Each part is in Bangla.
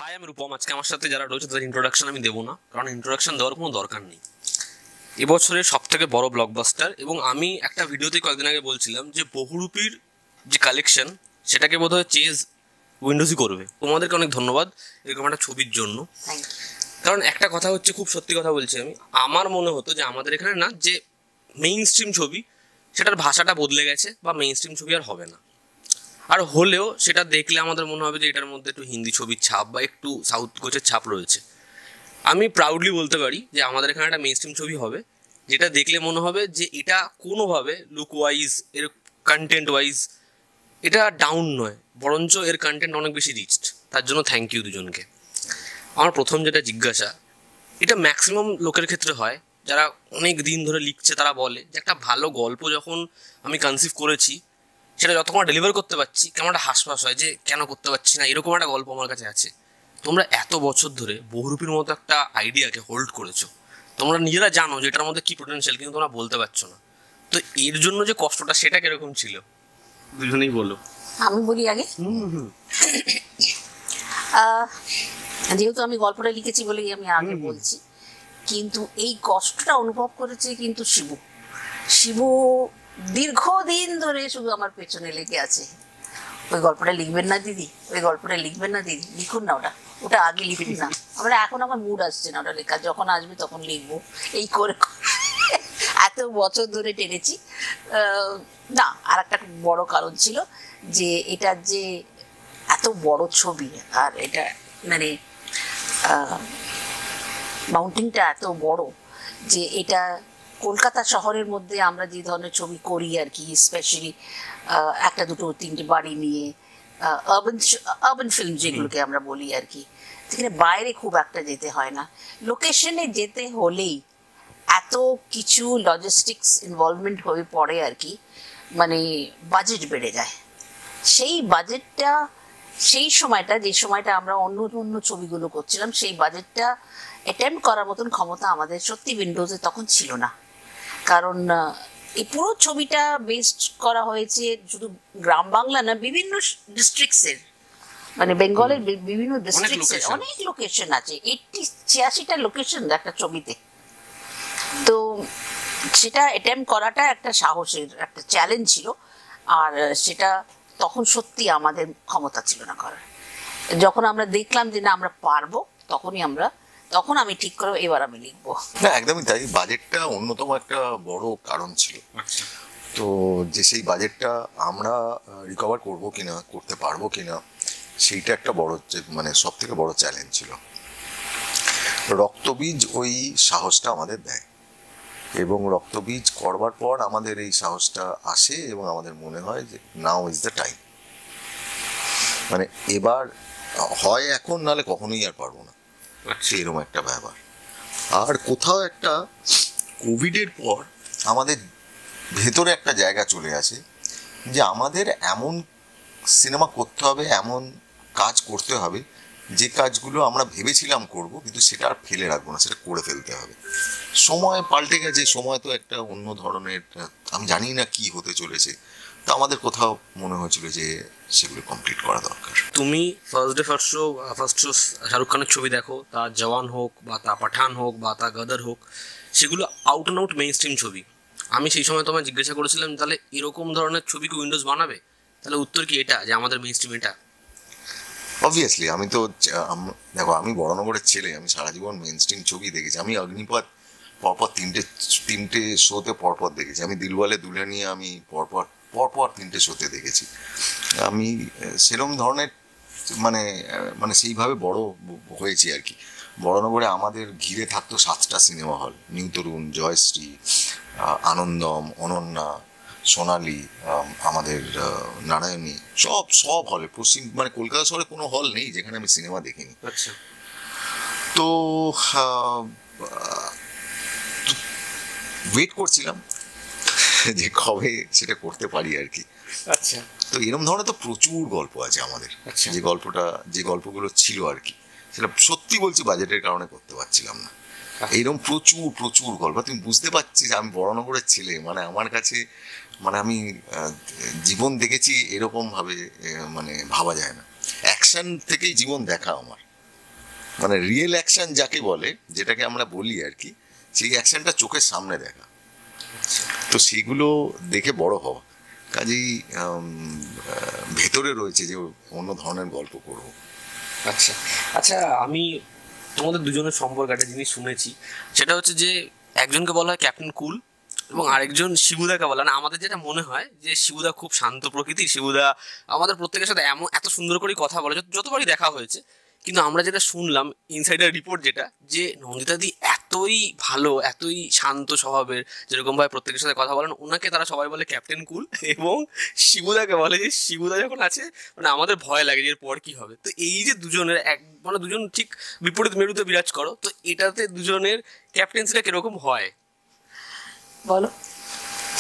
হাই, আমি রূপম। আজকে আমার সাথে যারা রয়েছে তাদের ইন্ট্রোডাকশন আমি দেবো না, কারণ ইন্ট্রোডাকশন দেওয়ার কোনো দরকার নেই। এবছরের সব থেকে বড় ব্লকবাস্টার, এবং আমি একটা ভিডিওতে কয়েকদিন আগে বলছিলাম যে বহুরূপীর যে কালেকশন সেটাকে বোধহয় চেজ উইন্ডোজই করবে। তোমাদেরকে অনেক ধন্যবাদ এরকম একটা ছবির জন্য। কারণ একটা কথা হচ্ছে, খুব সত্যি কথা বলছি আমি, আমার মনে হতো যে আমাদের এখানে না, যে মেইন স্ট্রিম ছবি সেটার ভাষাটা বদলে গেছে, বা মেইন স্ট্রিম ছবি আর হবে না। আর হলেও সেটা দেখলে আমাদের মনে হবে যে এটার মধ্যে একটু হিন্দি ছবির ছাপ বা একটু সাউথ কোচের ছাপ রয়েছে। আমি প্রাউডলি বলতে পারি যে আমাদের এখানে একটা মেইন স্ট্রিম ছবি হবে, যেটা দেখলে মনে হবে যে এটা কোনোভাবে লুক ওয়াইজ, এর কন্টেন্ট ওয়াইজ এটা ডাউন নয়, বরঞ্চ এর কন্টেন্ট অনেক বেশি রিচড। তার জন্য থ্যাংক ইউ দুজনকে। আমার প্রথম যেটা জিজ্ঞাসা, এটা ম্যাক্সিমাম লোকের ক্ষেত্রে হয় যারা অনেক দিন ধরে লিখছে, তারা বলে যে একটা ভালো গল্প যখন আমি কনসিভ করেছি, সেটা যতক্ষণ ডেলিভার করতে পারছি কেমন একটা হাসপাস হয় যে কেন করতে পারছি না, এরকম একটা গল্প আমার কাছে আছে। তোমরা এত বছর ধরে বহুরূপীর মতো একটা আইডিয়াকে হোল্ড করেছো, তোমরা নিজেরা জানো যে এটার মধ্যে কি পোটেনশিয়াল, কিন্তু তোমরা বলতে পারছো না। তো এর জন্য যে কষ্টটা, সেটা কিরকম ছিল দুজনেই বলো। আমি বলি আগে। যেহেতু আমি গল্পটা লিখেছি বলেই আমি আগে বলছি, কিন্তু এই কষ্টটা অনুভব করেছে কিন্তু শিবু দীর্ঘদিন ধরে শুধু আমার পেছনে লেগে আছে। ওই গল্পটা লিখবেন না দিদি, ওই গল্পটা লিখবেন না দিদি, লিখুন না ওটা, ওটা আগে লিখুন না। আমরা এখন আমার মুড আসছে না ওটা লেখা, যখন আসবে তখন লিখবো, এই করে এত বছর ধরে টেনেছি। না, আর একটা বড় কারণ ছিল যে এটা যে এত বড় ছবি, আর এটা মানে মাউন্টেনটা এত বড় যে এটা কলকাতা শহরের মধ্যে আমরা যে ধরনের ছবি করি আর কি, স্পেশালি একটা দুটো তিনটে বাড়ি নিয়ে আরবান ফিল্ম যেগুলোকে আমরা বলি আর কি, সেখানে বাইরে খুব একটা যেতে হয় না। লোকেশনে যেতে হলেই এত কিছু লজিস্টিক্স ইনভলভমেন্ট হয়ে পড়ে আর কি, মানে বাজেট বেড়ে যায়। সেই বাজেটটা, সেই সময়টা, যে সময়টা আমরা অন্য অন্য ছবিগুলো করছিলাম, সেই বাজেটটা অ্যাটেম্প করার মতন ক্ষমতা আমাদের সত্যি উইন্ডোজে তখন ছিল না। কারণ এই পুরো ছবিটা বেসড করা হয়েছে শুধু গ্রাম বাংলা না, বিভিন্ন ডিস্ট্রিক্টসের, মানে বেঙ্গলের বিভিন্ন ডিস্ট্রিক্টসের অনেক লোকেশন আছে, 86টা লোকেশন একটা ছবিতে। তো সেটা অ্যাটেম্প করাটা একটা সাহসের একটা চ্যালেঞ্জ ছিল, আর সেটা তখন সত্যি আমাদের ক্ষমতা ছিল না করার। যখন আমরা দেখলাম যে না আমরা পারবো, তখন আমি ঠিক করবো এবার আমি লিখবো। না, একদমই তাই। বাজেটটা অন্যতম একটা বড় কারণ ছিল। তো যে সেই বাজেটটা আমরা রিকভার করবো কিনা, করতে পারবো কিনা, সেইটা একটা বড়, মানে সব থেকে বড় চ্যালেঞ্জ ছিল। রক্তবীজ ওই সাহসটা আমাদের দেয়, এবং রক্তবীজ করবার পর আমাদের এই সাহসটা আসে, এবং আমাদের মনে হয় যে নাও ইজ দ্য টাইম, মানে এবার হয় এখন, নাহলে কখনোই আর পারবো না, এরকম একটা ব্যাপার। আর কোথাও একটা কোভিডের পর আমাদের ভেতরে একটা জায়গা চলে আসে যে আমাদের এমন সিনেমা করতে হবে, এমন কাজ করতে হবে যে কাজগুলো আমরা ভেবেছিলাম করব, কিন্তু সেটা আর ফেলে রাখবো না, সেটা করে ফেলতে হবে। সময় পাল্টে গেছে, সময় তো একটা অন্য ধরনের, আমি জানি না কি হতে চলেছে। তো আমাদের কোথাও মনে হয়েছিল যে সেগুলো কমপ্লিট করা দরকার। তুমি ফার্স্ট শো শাহরুখ খানের ছবি দেখো, তা জওয়ান হোক বা তা পাঠান হোক বা তা গদর হোক, সেগুলো out and out main stream ছবি। আমি সেই সময় তোমায় জিজ্ঞাসা করেছিলাম তাহলে এরকম ধরনের ছবি কি উইন্ডোজ বানাবে, তাহলে উত্তর কি এটা, যে আমাদের মেইন স্ট্রিম এটা? অবভিয়াসলি আমি তো, দেখো আমি বড়নগরের ছেলে, আমি সারা জীবন মেইন স্ট্রিম ছবি দেখেছি। আমি অগ্নিপথ পরপর তিনটে শোতে পরপর দেখেছি। আমি দিলওয়ালে দুলহানিয়া আমি পরপর 3টে শোতে দেখেছি। আমি সেরকম ধরনের মানে মানে সেইভাবে বড় হয়েছি আর কি। বড়নগরে আমাদের ঘিরে থাকতো 7টা সিনেমা হল, নিউ তরুণ, জয়শ্রী, আনন্দম, অনন্যা, সোনালী, আমাদের নারায়ণী, সব হলে, মানে কলকাতা শহরে কোনো হল নেই যেখানে আমি সিনেমা দেখিনি। আচ্ছা। তো ওয়েট করছিলাম যে কবে সেটা করতে পারি আর কি। আচ্ছা। তো এরকম ধরনের তো প্রচুর গল্প আছে আমাদের, যে গল্পগুলো ছিল আর কি, সেটা সত্যি বলছি বাজেটের কারণে করতে পারছিলাম না। এইরকম প্রচুর গল্প। তুমি বুঝতে পারছি যে আমি বড়নগরের ছেলে, মানে আমার কাছে, মানে আমি জীবন দেখেছি এরকম ভাবে, মানে ভাবা যায় না। অ্যাকশন থেকেই জীবন দেখা আমার, মানে রিয়েল অ্যাকশন যাকে বলে, যেটাকে আমরা বলি আর কি, সেই অ্যাকশনটা চোখের সামনে দেখা, তো সেগুলো দেখে বড় হওয়া। কাজেই ভেতরে রয়েছে যে অন্য ধরনের গল্প করবো। আচ্ছা আচ্ছা, আমি তোমাদের দুজনের সম্পর্কে একটা জিনিস শুনেছি, সেটা হচ্ছে যে একজনকে বলা হয় ক্যাপ্টেন কুল এবং আরেকজন শিবুদাকে বলা, না আমাদের যেটা মনে হয় যে শিবুদা খুব শান্ত প্রকৃতির, শিবুদা আমাদের প্রত্যেকের সাথে এত সুন্দর করে কথা বলে, যতবারই দেখা হয়েছে। কিন্তু আমরা যেটা শুনলাম ইনসাইডার রিপোর্ট যেটা, যে নন্দিতাদি এতই ভালো, এতই শান্ত স্বভাবের, যেরকমভাবে প্রত্যেকের সাথে কথা বলেন, ওনাকে তারা সবাই বলে ক্যাপ্টেন কুল, এবং শিবুদাকে বলে যে শিবুদা যখন আছে মানে আমাদের ভয় লাগে যে এরপর কি হবে। তো এই যে দুজনের মানে দুজন ঠিক বিপরীত মেরুতে বিরাজ করো, তো এটাতে দুজনের ক্যাপ্টেন্সিটা কিরকম হয় বলো।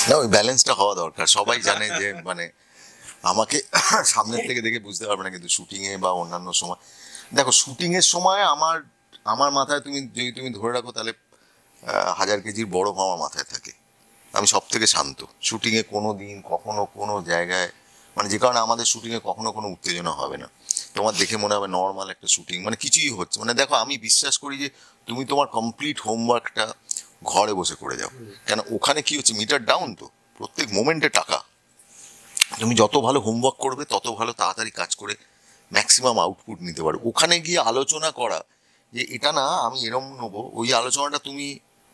না, ওই ব্যালেন্সটা হওয়া দরকার। সবাই জানে যে মানে আমাকে সামনের থেকে দেখে বুঝতে পারবে না, কিন্তু শুটিংয়ে বা অন্যান্য সময়, দেখো শুটিংয়ের সময় আমার মাথায় যদি তুমি ধরে রাখো তাহলে 1000 কেজির বরফ আমার মাথায় থাকে। আমি সব থেকে শান্ত শুটিংয়ে। কোনো দিন কখনো কোনো জায়গায়, মানে যে কারণে আমাদের শুটিংয়ে কখনো কোনো উত্তেজনা হবে না। তোমার দেখে মনে হবে নর্মাল একটা শুটিং, মানে কিছুই হচ্ছে। মানে দেখো, আমি বিশ্বাস করি যে তুমি তোমার কমপ্লিট হোমওয়ার্কটা ঘরে বসে করে যাও, কেন ওখানে কি হচ্ছে, মিটার ডাউন, তো প্রত্যেক মোমেন্টে টাকা। তুমি যত ভালো হোমওয়ার্ক করবে তত ভালো তাড়াতাড়ি কাজ করে ম্যাক্সিমাম আউটপুট নিতে পারো। ওখানে গিয়ে আলোচনা করা যে এটা না আমি এরম নেবো, ওই আলোচনাটা তুমি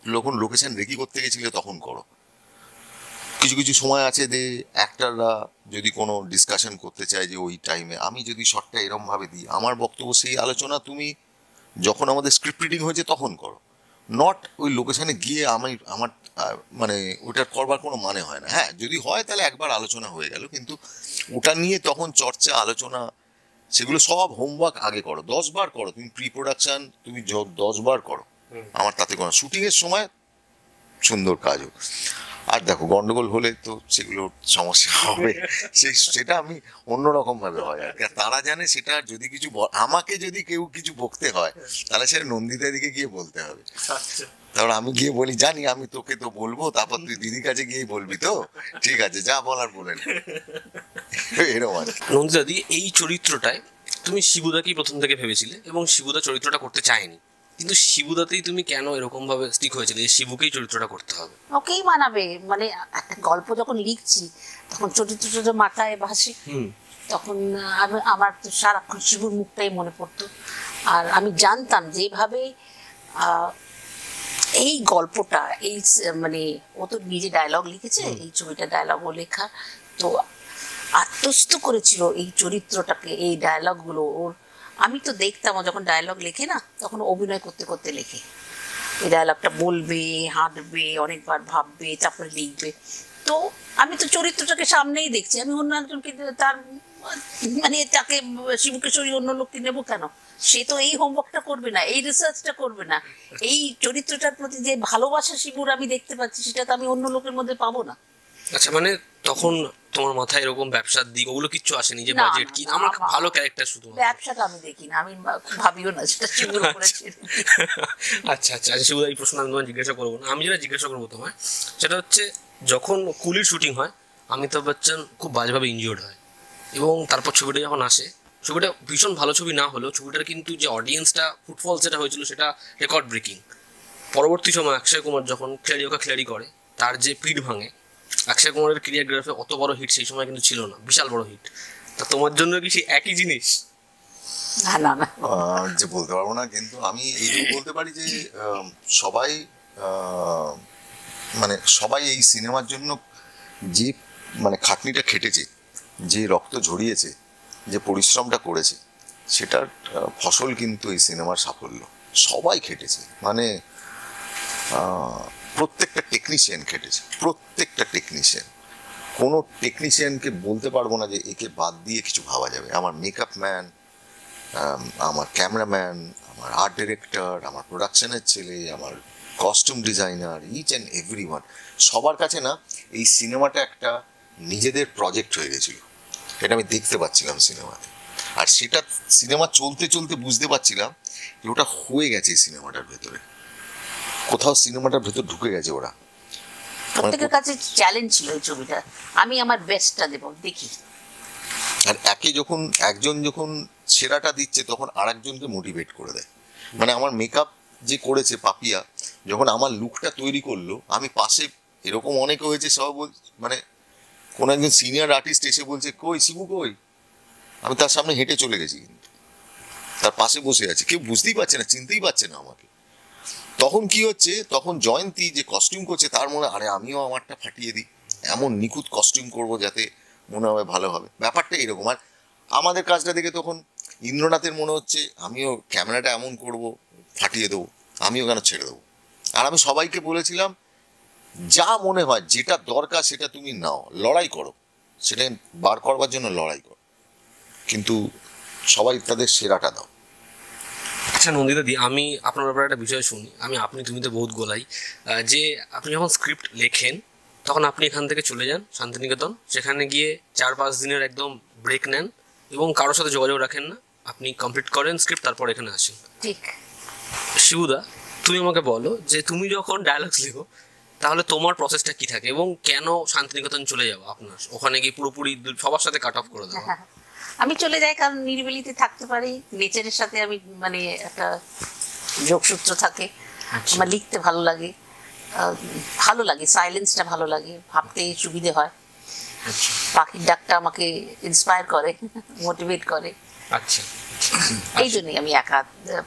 যখন লোকেশন রেকি করতে গেছিলে তখন করো। কিছু কিছু সময় আছে যে অ্যাক্টাররা যদি কোনো ডিসকাশন করতে চায় যে ওই টাইমে আমি যদি শর্টটা এরমভাবে দিই, আমার বক্তব্য সেই আলোচনা তুমি যখন আমাদের স্ক্রিপ্ট রিডিং হয়েছে তখন করো, নট ওই লোকেশনে গিয়ে আমার মানে ওটার করবার কোনো মানে হয় না। হ্যাঁ, যদি হয় তাহলে একবার আলোচনা হয়ে গেল, কিন্তু ওটা নিয়ে তখন চর্চা আলোচনা সেগুলো সব হোমওয়ার্ক আগে করো, 10 বার করো তুমি। প্রি প্রোডাকশন তুমি 10 বার করো, আমার তাতে কোনো। শুটিংয়ের সময় সুন্দর কাজ হোক। আর দেখো, গন্ডগোল হলে তো সেগুলো সমস্যা হবে, সেটা আমি অন্যরকম ভাবে হয় আর কি। তারা জানে সেটা, যদি কিছু আমাকে যদি কেউ কিছু বকতে হয় তাহলে সেটা নন্দিতা দিকে গিয়ে বলতে হবে। তারপর আমি গিয়ে বলি, জানি আমি তোকে তো বলবো, তারপর তুই দিদির কাছে গিয়ে বলবি, তো ঠিক আছে যা বলার বলেন, এরকম আর কি। নন্দিতাদি, এই চরিত্রটায় তুমি শিবুদাকেই প্রথম থেকে ভেবেছিলে এবং শিবুদা চরিত্রটা করতে চায়নি, কিন্তু শিবুদাতেই তুমি কেন এরকম ভাবে স্টিক হয়েছিল যে শিবুকেই চরিত্রটা করতে হবে? ওকেই মানাবে, মানে একটা গল্প যখন লিখছি তখন চরিত্রটা মাথায় ভাসে, তখন আমার তো সারাক্ষণ শিবুর মুখটাই মনে পড়তো। আর আমি জানতাম যেভাবে এই গল্পটা মানে ও তো নিজে ডায়লগ লিখেছে, এই ছবিটা ডায়লগও লেখা, তো আত্মস্থ করেছিল এই চরিত্রটাকে, এই ডায়লগগুলো ওর। আমি তো দেখতাম ও যখন ডায়লগ লেখে না, তখন অভিনয় করতে করতে লেখে। এই ডায়লগটা বলবে, হাঁটবে, অনেকবার ভাববে, তারপরে লিখবে। তো আমি তো চরিত্রটাকে সামনেই দেখছি, আমি অন্য একজনকে তার মানে তাকে শিবুকে সরিয়ে অন্য লোককে নেবো কেন? সে তো এই হোমওয়ার্কটা করবে না, এই রিসার্চটা করবে না, এই চরিত্রটার প্রতি যে ভালোবাসা শিবুর আমি দেখতে পাচ্ছি, সেটা তো আমি অন্য লোকের মধ্যে পাবো না। আচ্ছা, মানে তখন তোমার মাথায় এরকম ব্যবসার দিক ওগুলো কিচ্ছু আসেনি যে বাজেট কি, আমার ভালো ক্যারেক্টার শুধু? ব্যবসাটা আমি দেখি না, আমি ভাবিও না সেটা শিবুর উপরে ছেড়ে দিই। আচ্ছা আচ্ছা আচ্ছা, শিবুদা এই প্রশ্ন আমি তোমার জিজ্ঞাসা করবো না। আমি যেটা জিজ্ঞাসা করবো তোমায় সেটা হচ্ছে, যখন কুলির শুটিং হয় অমিতাভ বচ্চন খুব বাজেভাবে ইনজিওর্ড হয়, এবং তারপর ছবিটা যখন আসে, ছবিটা ভীষণ ভালো ছবি না হলেও ছবিটার কিন্তু যে অডিয়েন্সটা ফুটফল যেটা হয়েছিল সেটা রেকর্ড ব্রেকিং। পরবর্তী সময় অক্ষয় কুমার যখন ক্লিয়ারি করে, তার যে পিঠ ভাঙে, অক্ষয় কুমারের ক্রিয়াগ্রাফে অত বড় হিট সেই সময় কিন্তু ছিল না, বিশাল বড় হিট। তা তোমার জন্য কি সেই একই জিনিস? না না না, যে বলতে পারবো না, কিন্তু আমি এইটুকু বলতে পারি যে সবাই মানে সবাই এই সিনেমার জন্য যে মানে খাটনিটা খেটেছে, যে রক্ত ঝরিয়েছে, যে পরিশ্রমটা করেছে, সেটার ফসল কিন্তু এই সিনেমার সাফল্য। সবাই খেটেছে, মানে প্রত্যেকটা টেকনিশিয়ান খেটেছে, প্রত্যেকটা টেকনিশিয়ান। কোনো টেকনিশিয়ানকে বলতে পারবো না যে একে বাদ দিয়ে কিছু ভাবা যাবে। আমার মেকআপ ম্যান, আমার ক্যামেরাম্যান, আমার আর্ট ডিরেক্টর, আমার প্রোডাকশনের ছেলে, আমার costume designer, each and every one, সবার কাছে না এই সিনেমাটা একটা নিজেদের প্রজেক্ট হয়ে গেছিল। এটা আমি দেখতে পাচ্ছিলাম সিনেমাতে, আর সেটা সিনেমা চলতে চলতে বুঝতে পারছিলাম যে ওটা হয়ে গেছে এই সিনেমাটার ভেতরে, কোথাও সিনেমাটার ভেতর ঢুকে গেছে ওরা। প্রত্যেকের কাছে চ্যালেঞ্জ ছিল এই ছবিটা, আমি আমার বেস্টটা দেবো, দেখি। আর একজন যখন সেরাটা দিচ্ছে তখন আরেকজনকে মোটিভেট করে দেয় মানে আমার মেকআপ যে করেছে পাপিয়া, যখন আমার লুকটা তৈরি করলো, আমি পাশে, এরকম অনেকে হয়েছে, সব মানে কোনো একজন সিনিয়র আর্টিস্ট এসে বলছে কই শিবু কই, আমি তার সামনে হেঁটে চলে গেছি, কিন্তু তার পাশে বসে আছে, কেউ বুঝতেই পারছে না, চিনতেই পারছে না আমাকে। তখন কি হচ্ছে, তখন জয়ন্তী যে কস্টিউম করছে তার মনে, আরে আমিও আমারটা ফাটিয়ে দিই, এমন নিখুঁত কস্টিউম করব যাতে মনে হবে ভালো হবে, ব্যাপারটা এরকম। আর আমাদের কাজটা দেখে তখন ইন্দ্রনাথের মনে হচ্ছে আমিও ক্যামেরাটা এমন করব, ফাটিয়ে দেবো, আমিও কেন ছেড়ে দেবো। আর আমি সবাইকে বলেছিলাম যা মনে হয়, যেটা দরকার সেটা তুমি নাও, লড়াই করো, সেটা বার করবার জন্য লড়াই করো, কিন্তু সবাই তাদের সেরাটা দাও। আচ্ছা নন্দিতা দি, আমি আপনার ব্যাপারে একটা বিষয় শুনি, আমি আপনি তুমিতে বহুত গোলাই, যে আপনি যখন স্ক্রিপ্ট লেখেন তখন আপনি এখান থেকে চলে যান শান্তিনিকেতন, সেখানে গিয়ে 4-5 দিনের একদম ব্রেক নেন এবং কারোর সাথে যোগাযোগ রাখেন না, আপনি কমপ্লিট করেন স্ক্রিপ্ট, তারপর এখানে আসেন। ঠিক। শিবুদা, তুমি আমাকে বলো যে তুমি যখন ডায়ালগস লেখো তাহলে তোমার প্রসেসটা কি থাকে এবং কেন শান্তিনিকেতন চলে যাও, আপনার ওখানে গিয়ে পুরোপুরি সবার সাথে কাট অফ করে দেওয়া? আমি চলে যাই কারণ নিরিবিলিতে থাকতে পারি, নেচারের সাথে আমি মানে একটা যোগসূত্র থাকে, আমার লিখতে ভালো লাগে, ভালো লাগে, সাইলেন্সটা ভালো লাগে, ভাবতে সুবিধে হয়, পাখির ডাকটা আমাকে ইন্সপায়ার করে, মোটিভেট করে। আচ্ছা, এই জন্যই আমি একা,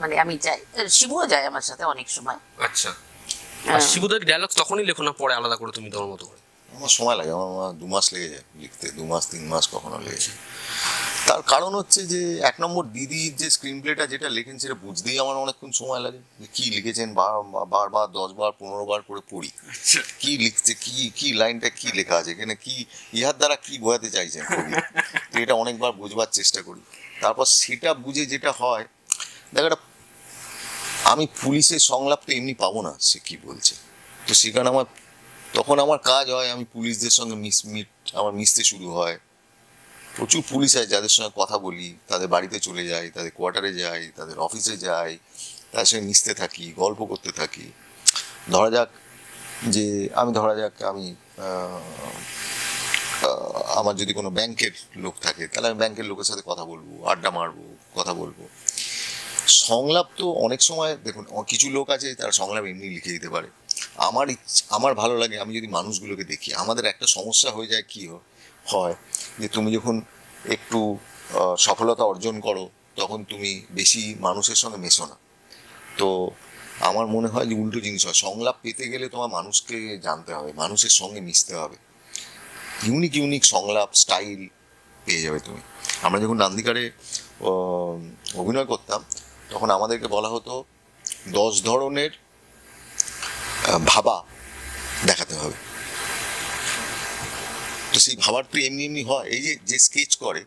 মানে আমি যাই, শিবুও যায় আমার সাথে অনেক সময়। আচ্ছা। আর শিবুদার ডায়ালগ তখনই লেখো না পরে আলাদা করে তুমি তোমার মতো করে? আমার সময় লাগে, আমার 2 মাস লেগে যায় লিখতে, 2 মাস 3 মাস কখনো লেগে যায়। তার কারণ হচ্ছে যে 1 নম্বর দিদির যে স্ক্রিন প্লেটা যেটা লেখেন সেটা বুঝতেই আমার অনেকক্ষণ সময় লাগে, যে কি লিখেছেন বারবার 10 বার 15 বার করে পড়ি, কি লিখছে, কি লাইনটা কি লেখা আছে এখানে, কি ইহার দ্বারা কি বোঝাতে চাইছেন কবি, তো এটা অনেকবার বুঝবার চেষ্টা করি। তারপর সেটা বুঝে যেটা হয়, দেখ একটা, আমি পুলিশের সংলাপ তো এমনি পাবো না সে কি বলছে, তো সেখানে আমার তখন আমার কাজ হয়, আমি পুলিশদের সঙ্গে আমার মিশতে শুরু হয়, প্রচুর পুলিশ আছে যাদের সঙ্গে কথা বলি, তাদের বাড়িতে চলে যাই, তাদের কোয়ার্টারে যাই, তাদের অফিসে যাই, তাদের সঙ্গে মিশতে থাকি, গল্প করতে থাকি। ধরা যাক আমি আমার যদি কোনো ব্যাংকের লোক থাকে, তাহলে আমি ব্যাংকের লোকের সাথে কথা বলবো, আড্ডা মারবো, কথা বলবো। সংলাপ তো অনেক সময় দেখুন, কিছু লোক আছে তারা সংলাপ এমনি লিখে দিতে পারে, আমার ভালো লাগে, আমি যদি মানুষগুলোকে দেখি, আমাদের একটা সমস্যা হয়ে যায়, কি হয় যে তুমি যখন একটু সফলতা অর্জন করো তখন তুমি বেশি মানুষের সঙ্গে মেশো না, তো আমার মনে হয় যে উল্টো জিনিস হয়, সংলাপ পেতে গেলে তোমার মানুষকে জানতে হবে, মানুষের সঙ্গে মিশতে হবে, ইউনিক সংলাপ স্টাইল পেয়ে যাবে তুমি। আমরা যখন নান্দিকারে অভিনয় করতাম তখন আমাদেরকে বলা হতো 10 ধরনের ভাবা দেখাতে হবে, তো সেই ভাবার তো এমনি হয়, এই যে স্কেচ করে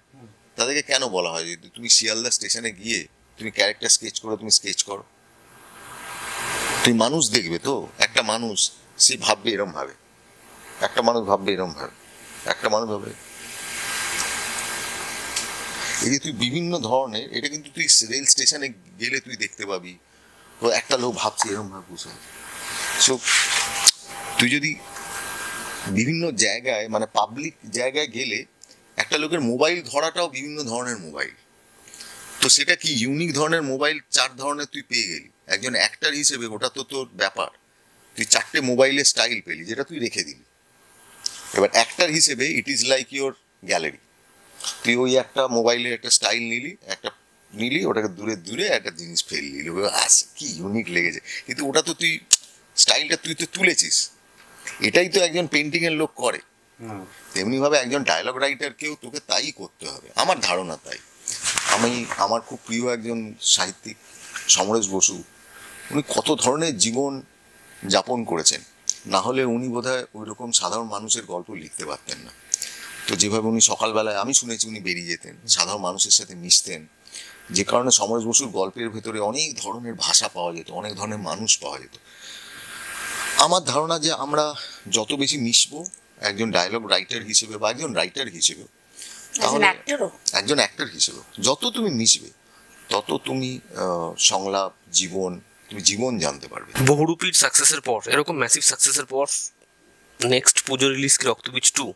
তাদেরকে কেন বলা হয় যে তুমি শিয়ালদা স্টেশনে গিয়ে তুমি ক্যারেক্টার স্কেচ করো, তুমি স্কেচ করো, তুমি মানুষ দেখবে, তো একটা মানুষ সে ভাববে এরম ভাবে, একটা মানুষ ভাববে এরম ভাবে, একটা মানুষ ভাবে, এই যে তুই বিভিন্ন ধরনের, এটা কিন্তু তুই রেল স্টেশনে গেলে তুই দেখতে পাবি, তো একটা লোক ভাবছে এরম ভাবে বসে, সো তুই যদি বিভিন্ন জায়গায় মানে পাবলিক জায়গায় গেলে একটা লোকের মোবাইল ধরাটাও বিভিন্ন ধরনের মোবাইল, তো সেটা কি ইউনিক ধরনের মোবাইল 4 ধরনের তুই পেয়ে গেলি, একজন অ্যাক্টর হিসেবে ওটা তো তোর ব্যাপার, তুই 4টে মোবাইলের স্টাইল পেলি যেটা তুই রেখে দিলি। এবার অ্যাক্টর হিসেবে it is like your gallery, তুই ওই একটা মোবাইলের একটা স্টাইল নিলি ওটাকে দূরে একটা জিনিস ফেললি, কি ইউনিক লেগেছে, কিন্তু ওটা তো তুই স্টাইলটা তুই তো তুলেছিস, এটাই তো একজন পেন্টিং এর লোক করে, তেমনি ভাবে একজন ডায়লগ রাইটারকেও তোকে তাই করতে হবে, আমার ধারণা তাই। আমার খুব প্রিয় একজন সাহিত্যিক সমরেশ বসু, উনি কত ধরনের জীবন যাপন করেছেন, না হলে উনি বোধহয় ওই রকম সাধারণ মানুষের গল্প লিখতে পারতেন না, তো যেভাবে উনি সকালবেলায় আমি শুনেছি উনি বেরিয়ে যেতেন, সাধারণ মানুষের সাথে মিশতেন, যে কারণে সমরেশ বসুর গল্পের ভেতরে অনেক ধরনের ভাষা পাওয়া যেত, অনেক ধরনের মানুষ পাওয়া যেত। আমার ধারণা যে আমরা যত বেশি মিশবো একজন ডায়লগ রাইটার হিসেবে বা একজন রাইটার হিসেবে, তাহলে একজন অ্যাক্টর হিসেবে যত তুমি মিশবে তত তুমি সংলাপ, তুমি জীবন জানতে পারবে। বহুরূপীর সাকসেসের পর, এরকম ম্যাসিভ সাকসেসের পর নেক্সট পুজো রিলিজ কি রক্তবীজ 2?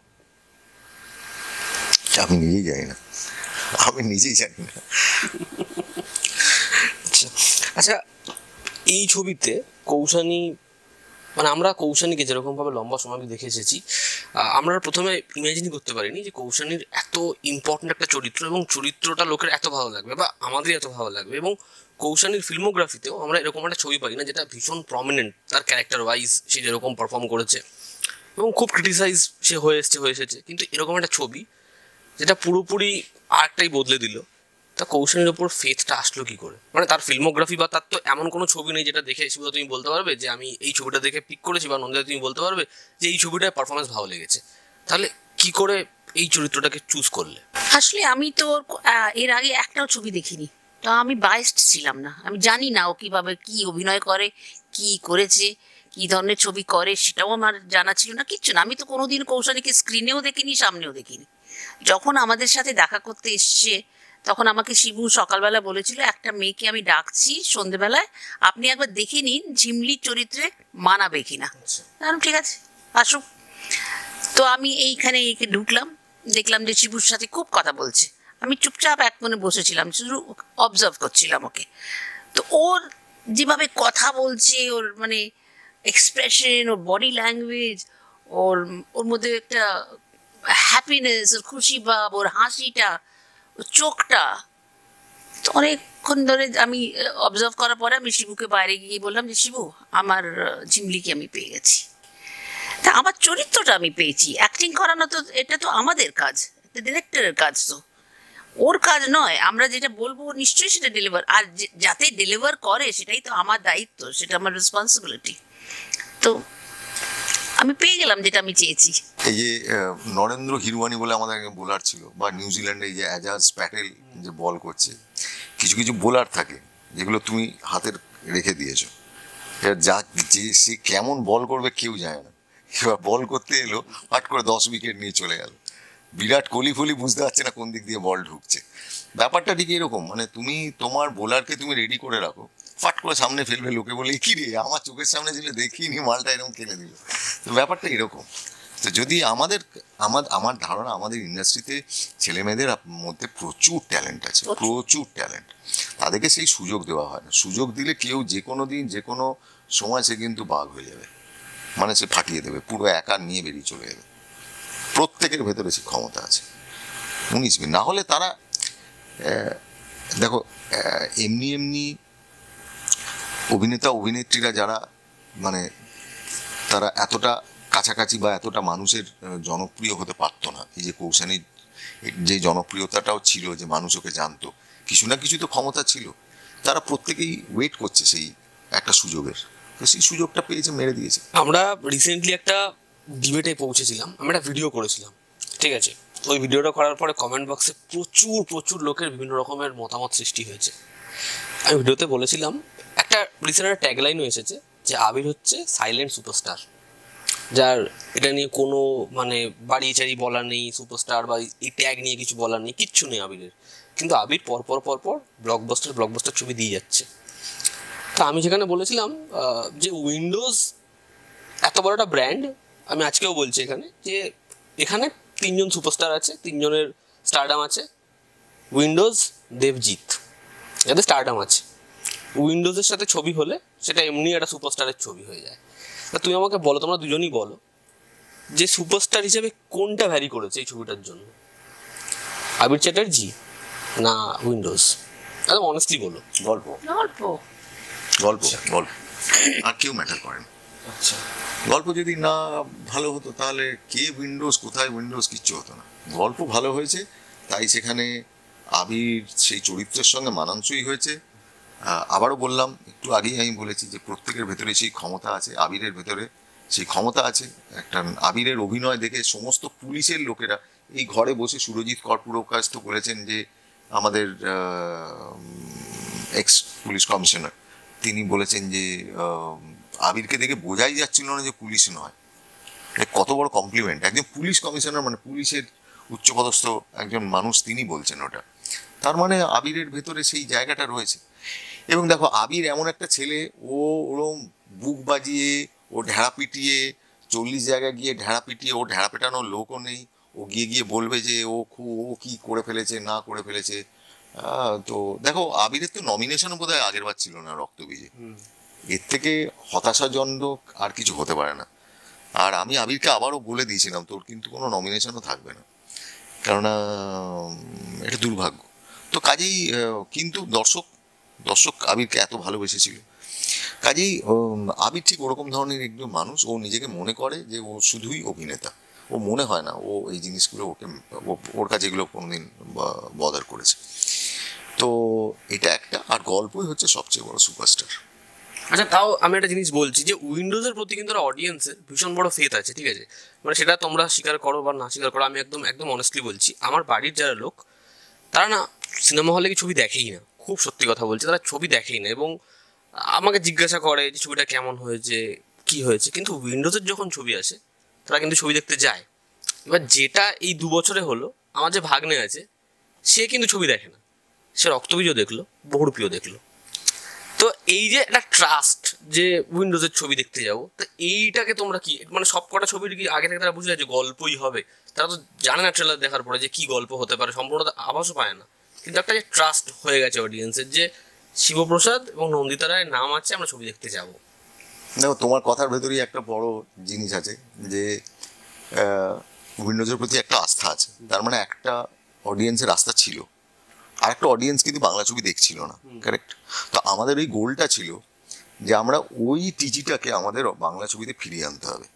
আমি নিজেই জানি না। আচ্ছা, আচ্ছা, এই ছবিতে কৌশানী, মানে আমরা কৌশানীকে যেরকমভাবে লম্বা সময় দেখে এসেছি, আমরা প্রথমে ইমাজিনই করতে পারিনি যে কৌশানীর এত ইম্পর্ট্যান্ট একটা চরিত্র এবং চরিত্রটা লোকের এত ভালো লাগবে বা আমাদের এত ভালো লাগবে। এবং কৌশানীর ফিল্মোগ্রাফিতেও আমরা এরকম একটা ছবি পাই না যেটা ভীষণ প্রমিনেন্ট, তার ক্যারেক্টার ওয়াইজ সে যেরকম পারফর্ম করেছে এবং খুব ক্রিটিসাইজ সে হয়ে এসেছে, কিন্তু এরকম একটা ছবি যেটা পুরোপুরি আরেকটাই বদলে দিল। তা কৌশানীর ওপর ফেথটা আসলো কি করে? মানে তার ফিল্মোগ্রাফি বা তার তো এমন কোনো ছবি নেই যেটা দেখে শিবুদা তুমি বলতে পারবে যে আমি এই ছবিটা দেখে পিক করেছি, বা নন্দিতা তুমি বলতে পারবে যে এই ছবিটার পারফরমেন্স ভালো লেগেছে। তাহলে কি করে এই চরিত্রটাকে চুজ করলে? আসলে আমি তো এর আগে একটাও ছবি দেখিনি, তো আমি বায়াসড ছিলাম না, আমি জানি না ও কিভাবে কি অভিনয় করে, কি করেছে, কি ধরনের ছবি করে সেটাও আমার জানা ছিল না, কিচ্ছু না। আমি তো কোনোদিন কৌশানীকে স্ক্রিনেও দেখিনি, সামনেও দেখিনি। যখন আমাদের সাথে দেখা করতে এসছে তখন আমাকে শিবু সকালবেলা বলেছিল একটা মেয়েকে আমি ডাকছি সন্ধেবেলায়, আপনি একবার দেখে নিন ঝিমলির চরিত্রে মানাবে কিনা। ঠিক আছে, আসুক। তো আমি এইখানে ঢুকলাম, দেখলাম যে শিবুর সাথে খুব কথা বলছে। আমি চুপচাপ এক মনে বসেছিলাম, শুধু অবজার্ভ করছিলাম ওকে। তো ওর যেভাবে কথা বলছে, ওর মানে এক্সপ্রেশন, ওর বডি ল্যাঙ্গুয়েজ, ওর ওর মধ্যে একটা হ্যাপিনেস, ওর খুশি ভাব, ওর হাসিটা, ওর চোখটা, তো অনেকক্ষণ ধরে আমি অবজার্ভ করার পরে আমি শিবুকে বাইরে গিয়ে বললাম যে শিবু, আমার ঝিমলিকে আমি পেয়ে গেছি। তা আমার চরিত্রটা আমি পেয়েছি, অ্যাক্টিং করানো তো এটা তো আমাদের কাজ, এটা ডিরেক্টরের কাজ, তো ওর কাজ নয়। আমরা যেটা বলবো নিশ্চয়ই সেটা ডেলিভার, আর যাতে ডেলিভার করে সেটাই তো আমার দায়িত্ব, সেটা আমার রেসপন্সিবিলিটি। তো আমি পেয়ে গেলাম যেটা আমি চেয়েছি। এই যে নরেন্দ্র হিরওয়ানি বলে আমাদের বোলার ছিল, বা নিউজিল্যান্ডে এই যে অ্যাজাজ প্যাটেল যে বল করছে, কিছু কিছু বোলার থাকে যেগুলো তুমি হাতের রেখে দিয়েছো, এবার যা যে সে কেমন বল করবে কেউ জানে না। এবার বল করতে এলো, হাট করে 10 উইকেট নিয়ে চলে গেল। বিরাট কোহলি ফলি বুঝতে পারছে না কোন দিক দিয়ে বল ঢুকছে। ব্যাপারটা ঠিক এরকম, মানে তুমি তোমার বোলারকে তুমি রেডি করে রাখো, ফাট করে সামনে ফেলবে, লোকে বলে কি রে আমার চোখের সামনে ছিল দেখিনি, মালটা এরকম খেলে দিল। তো ব্যাপারটা এরকম। তো যদি আমার ধারণা আমাদের ইন্ডাস্ট্রিতে ছেলে মেয়েদের মধ্যে প্রচুর ট্যালেন্ট আছে, প্রচুর ট্যালেন্ট, তাদেরকে সেই সুযোগ দেওয়া হয় না। সুযোগ দিলে কেউ যে কোনো দিন যে কোনো সময় সে কিন্তু বাঘ হয়ে যাবে, মানে সে ফাটিয়ে দেবে, পুরো একা নিয়ে বেরিয়ে চলে যাবে। প্রত্যেকের ভেতরে সে ক্ষমতা আছে, 19 না হলে তারা দেখো এমনি এমনি অভিনেতা অভিনেত্রীরা যারা মানে তারা এতটা কাছাকাছি বা এতটা মানুষের জনপ্রিয় হতে পারতো না। এই যে কৌশানীর যে জনপ্রিয়তাটাও ছিল, যে মানুষ ওকে জানতো, কিছু না কিছু তো ক্ষমতা ছিল। তারা প্রত্যেকেই ওয়েট করছে সেই একটা সুযোগের, তো সেই সুযোগটা পেয়েছে, মেরে দিয়েছে। আমরা রিসেন্টলি একটা ডিবেটে পৌঁছেছিলাম, আমরা একটা ভিডিও করেছিলাম, ঠিক আছে? ওই ভিডিওটা করার পরে কমেন্ট বক্সে প্রচুর প্রচুর লোকের বিভিন্ন রকমের মতামত সৃষ্টি হয়েছে। আমি ভিডিওতে বলেছিলাম, একটা রিসেন্ট একটা ট্যাগলাইনও এসেছে যে আবির হচ্ছে সাইলেন্ট সুপারস্টার, যার এটা নিয়ে কোনো মানে বাড়িয়ে চাড়িয়ে বলার নেই, সুপারস্টার বা এই ট্যাগ নিয়ে কিছু বলার নেই, কিচ্ছু নেই আবিরের। কিন্তু আবির পরপর ব্লকবাস্টার ছবি দিয়ে যাচ্ছে। তা আমি সেখানে বলেছিলাম যে উইন্ডোজ এত বড় একটা ব্র্যান্ড, আমি আজকেও বলছি এখানে যে এখানে 3জন সুপারস্টার আছে, 3জনের স্টারডাম আছে। উইন্ডোজ, দেবজিৎ, যাদের স্টারডাম আছে, উইন্ডোজের সাথে ছবি হলে সেটা এমনি একটা সুপারস্টারের ছবি হয়ে যায়। তা তুমি আমাকে বলো, তোমরা দুজনই বলো যে সুপারস্টার হিসেবে কোনটা ভ্যারি করেছে এই ছবিটার জন্য, আবির চ্যাটার্জি না উইন্ডোজ? একদম অনেস্টলি বলো। গল্প গল্প গল্প গল্প আর কেউ ম্যাটার করে না। আচ্ছা, গল্প যদি না ভালো হতো তাহলে কে উইন্ডোজ কোথায় উইন্ডোজ কিচ্ছু হতো না। গল্প ভালো হয়েছে, তাই সেখানে আবির সেই চরিত্রের সঙ্গে মানানসই হয়েছে। আবারও বললাম, একটু আগেই আমি বলেছি যে প্রত্যেকের ভেতরে সেই ক্ষমতা আছে, আবিরের ভেতরে সেই ক্ষমতা আছে। একটা আবিরের অভিনয় দেখে সমস্ত পুলিশের লোকেরা এই ঘরে বসে, সুরজিৎ কর্পূরকাশ তো বলেছেন যে আমাদের এক্স পুলিশ কমিশনার, তিনি বলেছেন যে আবিরকে দেখে বোঝাই যাচ্ছিল না যে পুলিশ নয়। কত বড় কমপ্লিমেন্ট, একজন পুলিশ কমিশনার মানে পুলিশের উচ্চপদস্থ একজন মানুষ, তিনি বলছেন ওটা। তার মানে আবিরের ভেতরে সেই জায়গাটা রয়েছে। এবং দেখো আবির এমন একটা ছেলে, ও ওরম বুক বাজিয়ে, ও ঢেড়া পিটিয়ে 40 জায়গায় গিয়ে ঢেড়া পিটিয়ে, ও ঢেড়া পেটানোর লোকও নেই। ও গিয়ে বলবে যে ও কি করে ফেলেছে না করে ফেলেছে, তো দেখো, আবিরের তো নমিনেশনও বোধ হয় আগের বার ছিল না রক্তবীজে। এর থেকে হতাশাজনক আর কিছু হতে পারে না। আর আমি আবিরকে আবারও বলে দিয়েছিলাম, তোর কিন্তু কোনো নমিনেশনও থাকবে না, কেননা এটা দুর্ভাগ্য। তো কাজেই কিন্তু দর্শক আবিরকে এত ভালোবেসেছিল, কাজেই আবির ঠিক ওরকম ধরনের একজন মানুষ। ও নিজেকে মনে করে যে ও শুধুই অভিনেতা, ও মনে হয় না ও এই জিনিসগুলো ওর কাছে এগুলো কোনোদিন বদার করেছে। তো এটা একটা, আর গল্পই হচ্ছে সবচেয়ে বড় সুপারস্টার। আচ্ছা, তাও আমি একটা জিনিস বলছি যে উইন্ডোজের প্রতি কিন্তু অডিয়েন্সের ভীষণ বড় ফেথ আছে, ঠিক আছে? মানে সেটা তোমরা স্বীকার করো বা না স্বীকার করো, আমি একদম একদম অনেস্টলি বলছি, আমার বাড়ির যারা লোক তারা না সিনেমা হলে কি ছবি দেখেই না, খুব সত্যি কথা বলছি, তারা ছবি দেখেই না। এবং আমাকে জিজ্ঞাসা করে যে ছবিটা কেমন হয়েছে, কি হয়েছে। কিন্তু উইন্ডোজের যখন ছবি আসে তারা কিন্তু ছবি দেখতে যায়। এবার যেটা এই 2 বছরে হলো, আমার যে ভাগ্নে আছে সে কিন্তু ছবি দেখে না, সে রক্তবীজও দেখলো, বহুরূপীও দেখলো। তো এই যে একটা ট্রাস্ট যে উইন্ডোজের ছবি দেখতে যাবো, তো এইটাকে তোমরা কি মানে সব কটা ছবির কি আগে থেকে তারা বুঝে যায় যে গল্পই হবে? তারা তো জানে না ট্রেলার দেখার পরে যে কি গল্প হতে পারে, সম্পূর্ণ আভাসও পায় না। কিন্তু একটা যে ট্রাস্ট হয়ে গেছে অডিয়েন্সের যে শিবপ্রসাদ এবং নন্দিতা রায়ের নাম আছে, আমরা ছবি দেখতে যাব। দেখো, তোমার কথার ভেতরেই একটা বড় জিনিস আছে যে উইন্ডোজের প্রতি একটা আস্থা আছে। তার মানে একটা অডিয়েন্সের আস্থা ছিল, আর একটা অডিয়েন্স কিন্তু বাংলা ছবি দেখছিল না, কারেক্ট? তো আমাদের ওই গোলটা ছিল যে আমরা ওই টিজিটাকে আমাদের বাংলা ছবিতে ফিরিয়ে আনতে হবে,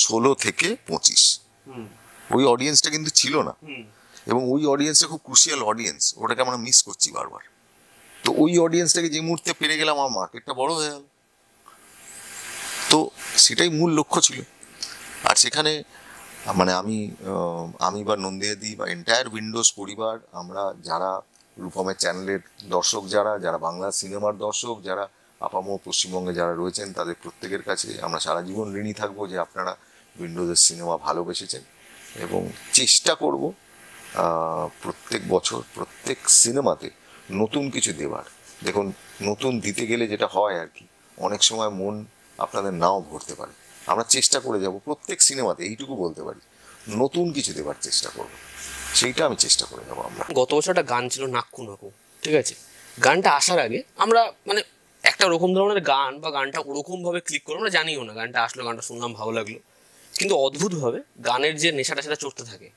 16 থেকে 25। ওই অডিয়েন্সটা কিন্তু ছিল না, এবং ওই অডিয়েন্সটা খুব ক্রুশিয়াল অডিয়েন্স, ওটাকে আমরা মিস করছি বারবার। তো ওই অডিয়েন্সটাকে যে মুহূর্তে পেরে গেলাম, আমার মার্কেটটা বড় হয়ে গেল। তো সেটাই মূল লক্ষ্য ছিল। আর সেখানে মানে আমি বা নন্দিয়াদি বা এন্টায়ার উইন্ডোজ পরিবার, আমরা যারা রূপমের চ্যানেলের দর্শক, যারা বাংলা সিনেমার দর্শক, যারা আপামর পশ্চিমবঙ্গে যারা রয়েছেন, তাদের প্রত্যেকের কাছে আমরা সারা জীবন ঋণী থাকবো যে আপনারা উইন্ডোজের সিনেমা ভালোবেসেছেন। এবং চেষ্টা করব প্রত্যেক বছর প্রত্যেক সিনেমাতে নতুন কিছু দেওয়ার। দেখুন, নতুন দিতে গেলে যেটা হয় আর কি, অনেক সময় মন আপনাদের নাও ভরতে পারে। আমরা চেষ্টা করে যাব প্রত্যেক সিনেমাতে, এইটুকু বলতে পারি, নতুন কিছু দেওয়ার চেষ্টা করব। সেইটা আমি চেষ্টা করে যাবো। আমরা গত বছর একটা গান ছিল নাক্কু নাকু, ঠিক আছে? গানটা আসার আগে আমরা মানে একটা ওরকম ধরনের গান বা গানটা ওরকমভাবে ক্লিক করবো আমরা জানিও না। গানটা আসলো, গানটা শুনলাম, ভালো লাগলো, কিন্তু অদ্ভুতভাবে গানের যে নেশাটা সেটা চড়তে থাকে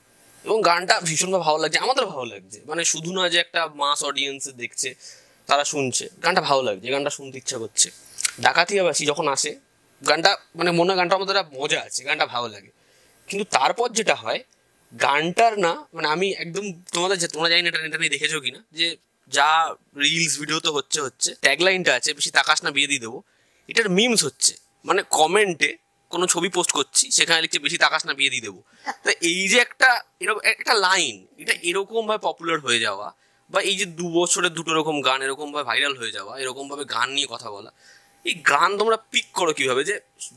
এবং গানটা ভীষণভাবে ভালো লাগছে, আমাদের ভালো লাগছে। মানে শুধু না যে একটা মাস অডিয়েন্স দেখছে, তারা শুনছে, গানটা ভালো লাগছে, গানটা শুনতে ইচ্ছা করছে। ডাকাতিয়াবাসী যখন আসে গানটা, মানে মনে হয় গানটা আমাদের মজা আছে, গানটা ভালো লাগে। কিন্তু তারপর যেটা হয় গানটার না, মানে আমি একদম তোমরা জানি না এটা নিয়ে দেখেছো কিনা, যে যা রিলস ভিডিওতে হচ্ছে ট্যাগলাইনটা আছে, বেশি তাকাস না বিয়ে দিয়ে দেবো, এটার মিমস হচ্ছে। মানে কমেন্টে কোনো ছবি পোস্ট করছি, সেখানে লিখছে বেশি তাকাস না বিয়ে দিয়ে দেবো। তো এই যে একটা এরকম একটা লাইন, এটা এরকম ভাবে পপুলার হয়ে যাওয়া, বা এই যে 2 বছরে 2টো রকম গান এরকম ভাবে ভাইরাল হয়ে যাওয়া, এরকম ভাবে গান নিয়ে কথা বলা, এই গান তোমরা পিক করো কিভাবে? যে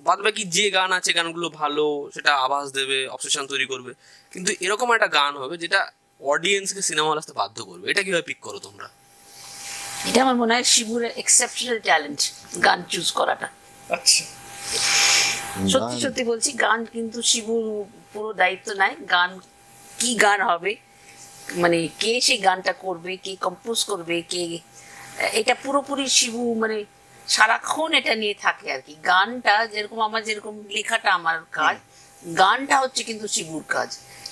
বাদ বাকি যে গান আছে গানগুলো ভালো, সেটা আভাস দেবে, অবসেশন তৈরি করবে, কিন্তু এরকম একটা গান হবে যেটা অডিয়েন্সকে সিনেমা হল আসতে বাধ্য করবে, এটা কিভাবে পিক করো তোমরা? এটা আমার মনে হয় শিবুর এক্সেপশনাল ট্যালেন্ট, গান চুজ করাটা। আচ্ছা, সত্যি সত্যি বলছি, গান কিন্তু শিবু পুরো দায়িত্ব নেয়। গান কি গান হবে, মানে কে সেই গানটা করবে, কে কম্পোজ করবে, কে, এটা পুরোপুরি শিবু মানে সারাক্ষণ এটা নিয়ে থাকে আর কি। গানটা যেরকম আমার, যেরকম লেখাটা আমার কাজ, গানটা হচ্ছে কিন্তু শিবুর কাজ।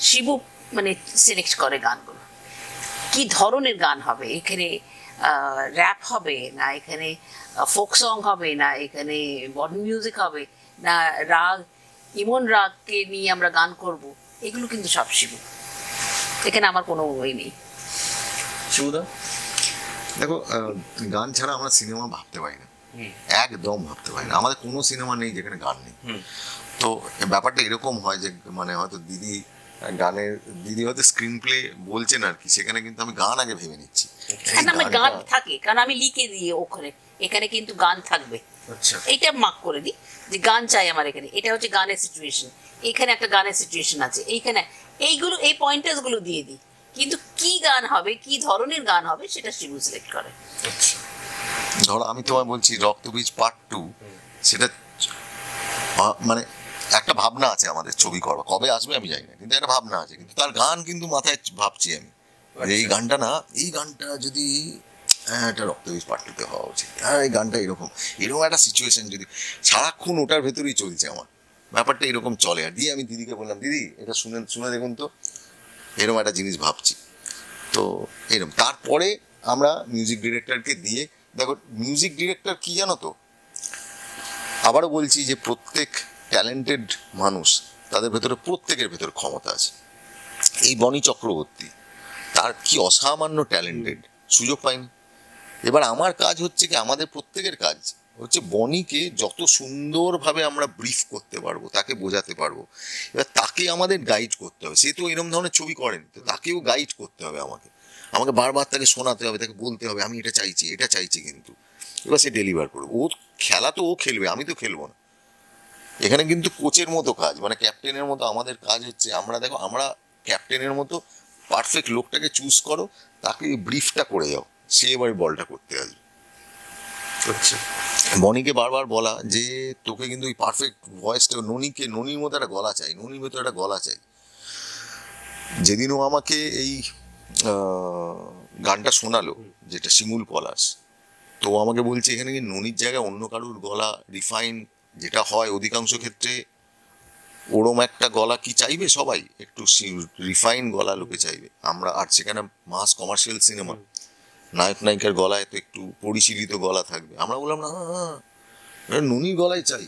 শিবু মানে সিলেক্ট করে গানগুলো, কি ধরনের গান হবে, এখানে র্যাপ হবে না, এখানে ফোক সং হবে না, এখানে মডার্ন মিউজিক হবে না, রাগ, ইমন রাগকে নিয়ে আমরা গান করব, এগুলো কিন্তু সব শিবু। এখানে আমার কোনো ওই নেই। শিবুদা, দেখো, গান ছাড়া আমরা সিনেমা ভাবতে পারি না, একদম ভাবতে পারি না। আমাদের কোনো সিনেমা নেই যেখানে গান নেই। তো ব্যাপারটা এরকম হয় যে মানে হয়তো দিদি হয়তো স্ক্রিন প্লে বলছেন আর কি, সেখানে কিন্তু আমি গান আগে ভেবে নিচ্ছি। আমার গান থাকে, কারণ আমি লিখে দিই ওখানে, এখানে কিন্তু গান থাকবে। এইটা মার্ক করে দিই যে গান চাই আমার এখানে, এটা হচ্ছে গানের সিচুয়েশন, এখানে একটা গানের সিচুয়েশন আছে, এইখানে এইগুলো, এই পয়েন্টার্স গুলো দিয়ে দিই। কিন্তু কি গান হবে, কি ধরনের গান হবে, সেটা শিবু সিলেক্ট করে। ধরো আমি তোমায় বলছি রক্তবীজ পার্ট 2, সেটা মানে একটা ভাবনা আছে আমাদের ছবি করবা, কবে আসবে আমি জানি না, কিন্তু একটা ভাবনা আছে, কিন্তু তার গান কিন্তু মাথায় ভাবছি আমি। যে এই গানটা না, এই গানটা যদি একটা রক্তবীজ পার্টিতে হওয়া উচিত, এই গানটা এরকম এরকম একটা সিচুয়েশন যদি সারাক্ষণ ওটার ভেতরেই চলছে আমার, ব্যাপারটা এরকম চলে। আর দিয়ে আমি দিদিকে বললাম, দিদি এটা শুনে শুনে দেখুন তো, এরকম একটা জিনিস ভাবছি। তো এরকম তারপরে আমরা মিউজিক ডিরেক্টরকে দিয়ে, দেখো মিউজিক ডিরেক্টর কি জানো তো, আবারও বলছি যে প্রত্যেক ট্যালেন্টেড মানুষ, তাদের ভেতরে প্রত্যেকের ভেতরে ক্ষমতা আছে। এই বনি চক্রবর্তী, তার কি অসামান্য ট্যালেন্টেড, সুযোগ পাইনি। এবার আমার কাজ হচ্ছে কি, আমাদের প্রত্যেকের কাজ হচ্ছে বনিকে যত সুন্দরভাবে আমরা ব্রিফ করতে পারবো, তাকে বোঝাতে পারবো। এবার তাকে আমাদের গাইড করতে হবে। সে তো এরকম ধরনের ছবি করেনি, তো তাকেও গাইড করতে হবে আমাকে। আমাকে বারবার তাকে শোনাতে হবে, তাকে বলতে হবে আমি এটা চাইছি, এটা চাইছি, কিন্তু এবার সে ডেলিভার করবে। ও খেলা তো ও খেলবে, আমি তো খেলবো না। এখানে কিন্তু কোচের মতো কাজ, মানে ক্যাপ্টেনের মতো আমাদের কাজ হচ্ছে, আমরা দেখো আমরা ক্যাপ্টেনের মতো পারফেক্ট লোকটাকে চুজ করো, তাকে ব্রিফটা করে যাও, সে এবার বলটা করতে আসবে। আচ্ছা, বনিকে বারবার বলা যে তোকে কিন্তু ওই পারফেক্ট ভয়েসটা, ননির মতো একটা গলা চাই, ননির মতো একটা গলা চাই। যেদিনও আমাকে এই গানটা শোনালো, যেটা শিমুল পলাশ, তো আমাকে বলছে এখানে কি ননির জায়গায় অন্য কারুর গলা রিফাইন যেটা হয় অধিকাংশ ক্ষেত্রে, ওরম একটা গলা কি চাইবে সবাই? একটু রিফাইন গলা লোকে চাইবে। আমরা আর সেখানে মাস কমার্শিয়াল সিনেমা, নায়ক নায়িকার গলায় তো একটু পরিশীলিত গলা থাকবে। আমরা বললাম না, ননির গলায় চাই।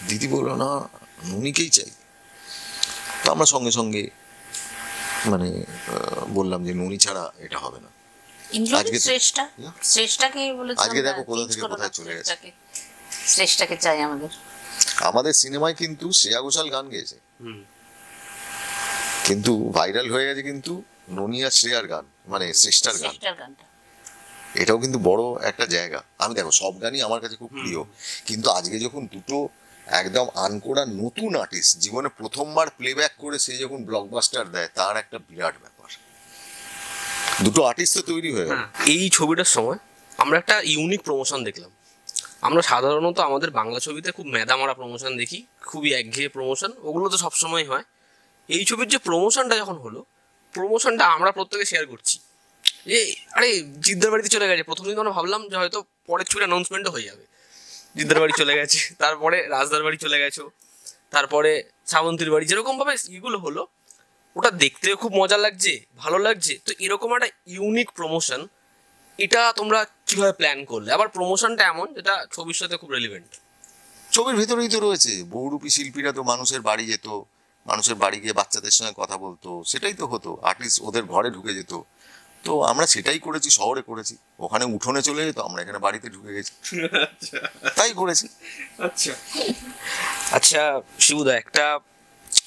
দিদি বললো না, ননিকেই চাই। তো আমরা সঙ্গে সঙ্গে মানে বললাম যে ননি ছাড়া এটা হবে না। ইনক্লুডিং শ্রেষ্ঠাকে বলেছিলাম, আজকে দেখো কোথা থেকে কোথায় চলে গেছে। শ্রেষ্ঠাকে চাই আমাদের। আমাদের সিনেমায় কিন্তু শ্রেয়া ঘোষাল গান গেয়েছে, কিন্তু ভাইরাল হয়ে গেছে কিন্তু ননি আর শ্রেয়ার গান, মানে শ্রেষ্ঠার গান। গানটা এটাও কিন্তু বড় একটা জায়গা। আমি দেখো সব গানই আমার কাছে খুব প্রিয়, কিন্তু আজকে যখন দুটো একদম আনকোড়া নতুন আর্টিস্ট জীবনে প্রথমবার প্লেব্যাক করে সে যখন ব্লকবাস্টার দেয়, তার একটা বিরাট ব্যাপার। দুটো আর্টিস্ট তো তৈরি হয়ে গেল। এই ছবিটার সময় আমরা একটা ইউনিক প্রমোশন দেখলাম। আমরা সাধারণত আমাদের বাংলা ছবিতে খুব মেদামারা প্রমোশন দেখি, খুবই একঘেয়ে প্রমোশন, ওগুলো তো সবসময় হয়। এই ছবির যে প্রমোশনটা যখন হলো, প্রমোশনটা আমরা প্রত্যেকে শেয়ার করছি যে আরে জিদ্দার বাড়িতে চলে গেছে। প্রথম দিন আমরা ভাবলাম যে হয়তো পরের ছবির অ্যানাউন্সমেন্টও হয়ে যাবে, জিদ্দার বাড়ি চলে গেছে, তারপরে রাজদার বাড়ি চলে গেছো, তারপরে শ্রাবন্তীর বাড়ি, যেরকমভাবে এগুলো হলো, ওটা দেখতেও খুব মজা লাগছে, ভালো লাগছে। তো এরকম একটা ইউনিক প্রমোশন, এটা তোমরা কিভাবে প্ল্যান করলে? আবার প্রমোশনটা এমন যেটা ছবির সাথে খুব রেলিভেন্ট। ছবির ভেতরেই তো রয়েছে, বহুরূপী শিল্পীরা তো মানুষের বাড়ি যেত, মানুষের বাড়ি গিয়ে বাচ্চাদের সঙ্গে কথা বলতো, সেটাই তো হতো। আর্টিস্ট ওদের ঘরে ঢুকে যেত, তো আমরা সেটাই করেছি, শহরে করেছি। ওখানে উঠোনে চলে যেত, আমরা এখানে বাড়িতে ঢুকে গেছি, তাই করেছি। আচ্ছা আচ্ছা শিবুদা, একটা